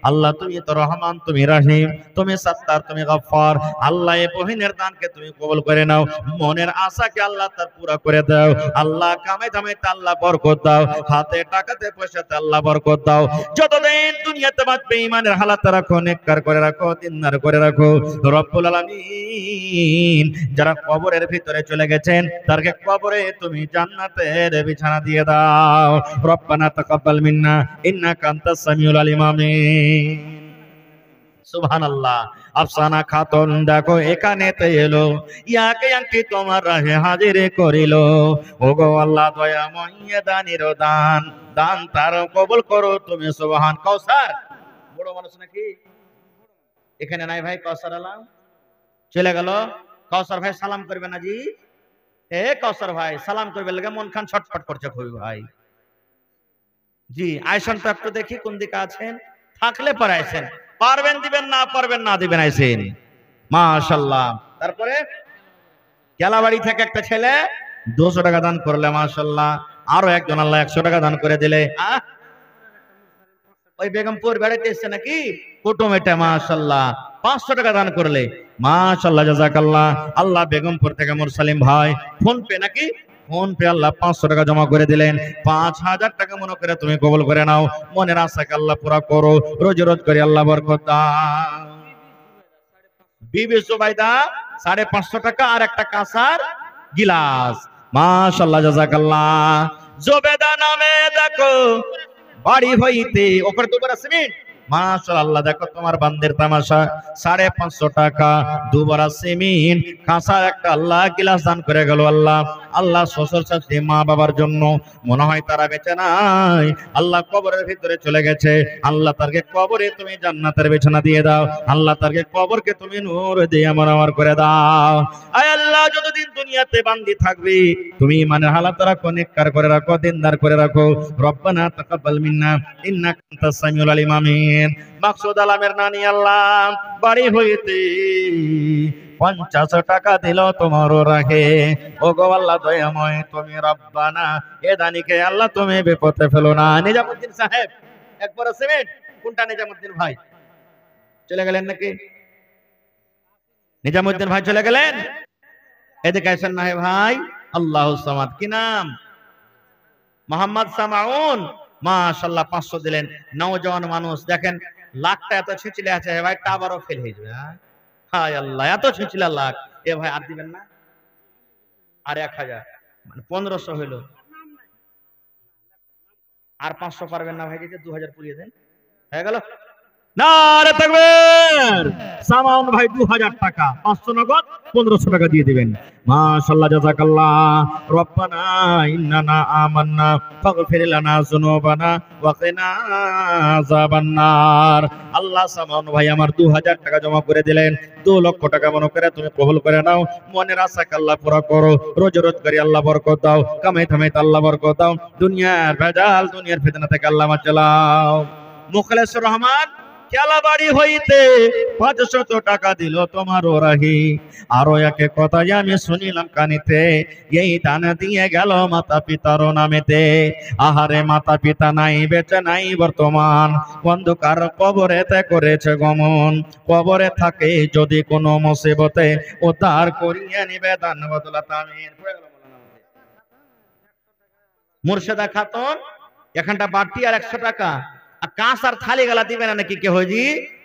আল্লাহ তুমি তো রহমান, তুমি রহিম, তুমি সত্তার, তুমি গফফার। আল্লাহ এই বহিনের দানকে তুমি কবুল করে নাও, মনের আশাকে আল্লাহ তার পুরা করে দাও। আল্লাহ কামে ধামেতে আল্লাহ বরকত দাও, হাতে টাকাতে পয়সাতে আল্লাহ বরকত দাও। যতদিন দুনিয়াতে বাঁচবে ঈমানের হালাত রাখো, নেককার করে রাখো, দিনদার করে রাখো রব্বুল আলামিন। যারা কবরের ভিতরে চলে গেছেন, তারকে কবরে তুমি জান্নাতের বিছানা দিয়ে দাও। রব্বানা তাকাব্বাল মিন্না ইন্নাকা আনতাস সামিউল আলিম। আমিন। সুবহানাল্লাহ। আফসানা খাতুন দেখো এখানেতে এলো, ইয়াকে আংটি তোমার রাহে হাজির করিল। ওগো আল্লাহ দয়াময় দানির দান, দান তার কবুল করো তুমি সুবহান। কাউসার বড় মানুষ নাকি এখানে নাই ভাই? কাউসার আলাম চলে গেল। কাউসার ভাই সালাম করবে না জি? এ কাউসার ভাই সালাম করবে লাগে মন খান ছটফট করছে খুবই ভাই। জি আইসেন তো একটু দেখি কোন দিকে আছেন, থাকলে পরে আইসেন, পারবেন দিবেন, না পারবেন না দিবেন, আইসেন। মাশাআল্লাহ। তারপরে কেলাবাড়ি থেকে একটা ছেলে 200 টাকা দান করলে, মাশাআল্লাহ। আরো একজন আল্লাহ 100 টাকা দান করে দিলে। ওই বেগমপুর বেড়াইতে এসছে নাকি কুটুম, এটা মাশাআল্লাহ 500 টাকা দান করলে, মাশাআল্লাহ জাযাকাল্লাহ। আল্লাহ বেগমপুর থেকে মুরসালিম ভাই ফোন পে নাকি, ফোন পে আল্লাহ 500 টাকা জমা করে দিলেন। 5000 টাকা মনে করে তুমি কবুল করে নাও, মনের আশাকে আল্লাহ পুরা করো, রোজ রোজ করে আল্লাহ বরকত দাও। বিবি সুবাইদা 550 টাকা আর একটা কাঁসার গিলাস, মাশাআল্লাহ জাযাকাল্লাহ। জোবেদা নামে দেখো বাড়ি হইতে ওপরে দুবার সিমেন্ট, মাশাআল্লাহ। দেখো তোমার বান্দের তামাশা, 550 টাকা দুবার সিমেন্ট, কাঁসার একটা আল্লাহ গিলাস দান করে গেল। আল্লাহ আল্লাহ শ্বশুর শাশুড়ি মা বাবার জন্য মনে হয় তারা বেঁচে নাই, আল্লাহ কবরের ভিতরে চলে গেছে। আল্লাহ তারকে কবরে তুমি জান্নাতের বিছানা দিয়ে দাও। আল্লাহ তারকে কবরকে তুমি নূর দিয়ে আমার করে দাও। আয় আল্লাহ যতদিন দুনিয়াতে বান্দি থাকবে তুমি মানে হালাত রাখো, নেককার করে রাখো, দিনদার করে রাখো। রব্বানা তাকাব্বাল মিন্না ইন্নাকা আনতাস সামিউল আলিম। আমিন। মাকসুদ আলমের নানি আল্লাহ বাড়ি হইতে 50 টাকা দিল তোমার রাখে। ও গো আল্লাহ দয়াময় তুমি রব্বানা এ দানিকে আল্লাহ তুমি বিপদে ফেলো না। নিজামুদ্দিন সাহেব একবার সিমেন্ট, কোনটা নিজামুদ্দিন ভাই চলে গেলেন নাকি? নিজামুদ্দিন ভাই চলে গেলেন, এদিকে আসেন না ভাই। আল্লাহু সামাদ, কি নাম? মোহাম্মদ সামাউন, মাশাআল্লাহ 500 দিলেন। নওজওয়ান মানুষ দেখেন, লাখটা এত ছিঁচলে আছে ভাই, টাবারও ফেল হয়ে যাবে। হায় আল্লাহ এত ছিঁচলে লাখ, এ ভাই আর দিবেন না? আর 1000 মানে 1500 হইল, আর 500 পারবেন না ভাই, দিতে 2000 পুড়িয়ে দেন, হয়ে গেল। নারে তাকবীর। সামাউন ভাই 2000 টাকা, 500 নগদ, 1500 টাকা দিয়ে দিবেন। মাশাআল্লাহ জাযাকাল্লাহ। রব্বানা ইন্নানা আমান্না ফাগফির লানা যুনুবানা ওয়া কিনা আযাবান নার। আল্লাহ সামাউন ভাই আমার 2000 টাকা জমা করে দিলেন, 2 লক্ষ টাকা মনে করে তুমি কবুল করে নাও, মনের আশাকে আল্লাহ পুরা করো, রোজ রোজ করে আল্লাহ বরকত দাও, কামাই থামাইতে আল্লাহ বরকত দাও, দুনিয়ার ভেজাল দুনিয়ার ফিতনা থেকে আল্লাহ বাঁচাও। মুখলেসুর রহমান কেলাবাড়ি হইতে 500 টাকা দিল তোমার রাহি। আরো একে কথা আমি শুনিলাম কানিতে, এই দান দিয়ে গেল মাতা পিতার নামেতে। আহারে মাতা পিতা নাই, বেঁচে নাই বর্তমান, অন্ধকার কবরেতে করেছে গমন। কবরে থাকে যদি কোনো মুসিবতে উদ্ধার করিয়ে নিবে দান বদলা। তামিন। মুর্শেদা খাতুন এখানটা বাড়তি আর 100 টাকা, আর কাঁচ আর থালি গালা দিবে না নাকি কেউ জি?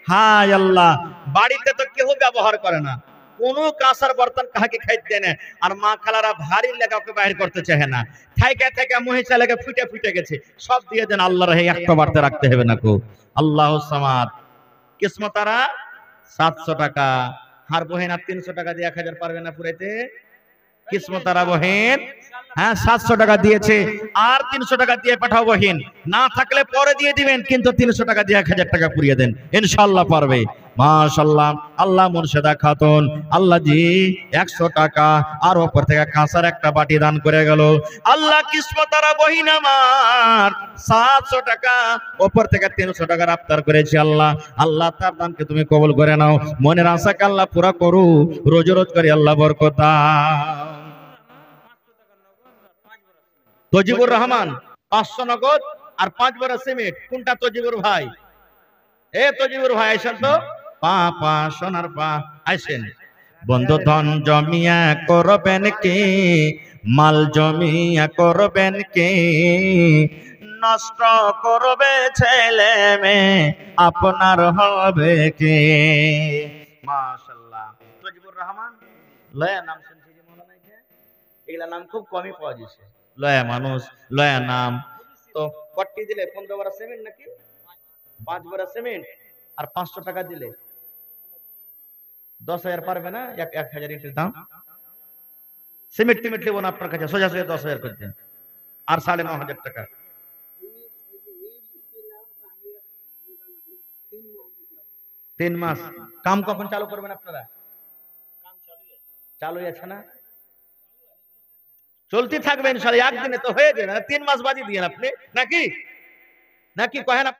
হায় আল্লাহ, বাড়িতে তো কেউ ব্যবহার করে না, কোনো কাঁসার বর্তন কাহাকে খাইতে না। আর মা খালারা ভারী লেগা ওকে বাহির করতে চায় না, থাইকা থাইকা মহিষা লেগে ফুটে ফুটে গেছে, সব দিয়ে দেন আল্লাহর হে, একটা বাড়তে রাখতে হবে না কো। আল্লাহ সামাদ। কিসমতারা 700 টাকা, হার বহেন আর 300 টাকা দিয়ে 1000 পারবে না পুরাইতে। কিসমতারা বহেন হ্যাঁ 700 টাকা দিয়েছে, আর 300 টাকা দিয়ে পাঠাও বহিন, না থাকলে পরে দিয়ে দিবেন, কিন্তু 300 টাকা দিয়ে 1000 টাকা পুরিয়ে দেন, ইনশাআল্লাহ পারবে। মাশাআল্লাহ। আল্লাহ মুর্শিদা খাতুন, আল্লাহ জি 100 টাকা আর ওপর থেকে কাঁসার একটা বাটি দান করে গেল। আল্লাহ কিসমতারা বহিন আমার 700 টাকা ওপর থেকে 300 টাকা রাফতার করেছি। আল্লাহ, আল্লাহ তার দানকে তুমি কবুল করে নাও, মনের আশাকে আল্লাহ পুরা করু, রোজ রোজ করে আল্লাহ বরকত দাও। তজিবুর রহমান 500 নগদ আর 5 বড় সিমেন্ট। কোনটা তজিবুর ভাই? এ তজিবুর ভাই আইসেন তো, পা পা সোনার পা আইসেন। বন্ধু ধন জমিয়া করবেন কি, মাল জমিয়া করবেন কি, নষ্ট করবে ছেলে মেয়ে আপনার হবে কি। মাশাআল্লাহ। তজিবুর রহমান লয়া নাম শুনছি যে মনে নাই, এগুলা নাম খুব কমই পাওয়া যাচ্ছে। লয়া মানুষ, লয়া নাম। তো কট্টি দিলে 15 বড় সিমেন্ট নাকি 5 বড় সিমেন্ট আর 500 টাকা দিলে 10,000 পারবে না? 1000 ইটের দাম। সিমেন্ট টিমেন্ট নেবো না আপনার কাছে, সোজা সোজা 10,000 করে দেন, আর 9,500 টাকা। তিন মাস কাম কখন চালু করবেন আপনারা? চালু আছে না? চলতে থাকবে ইনশাআল্লাহ, একদিনে তো হয়ে যাবে, 3 মাস বাদই দিয়েন আপনি নাকি, নাকি কহেন?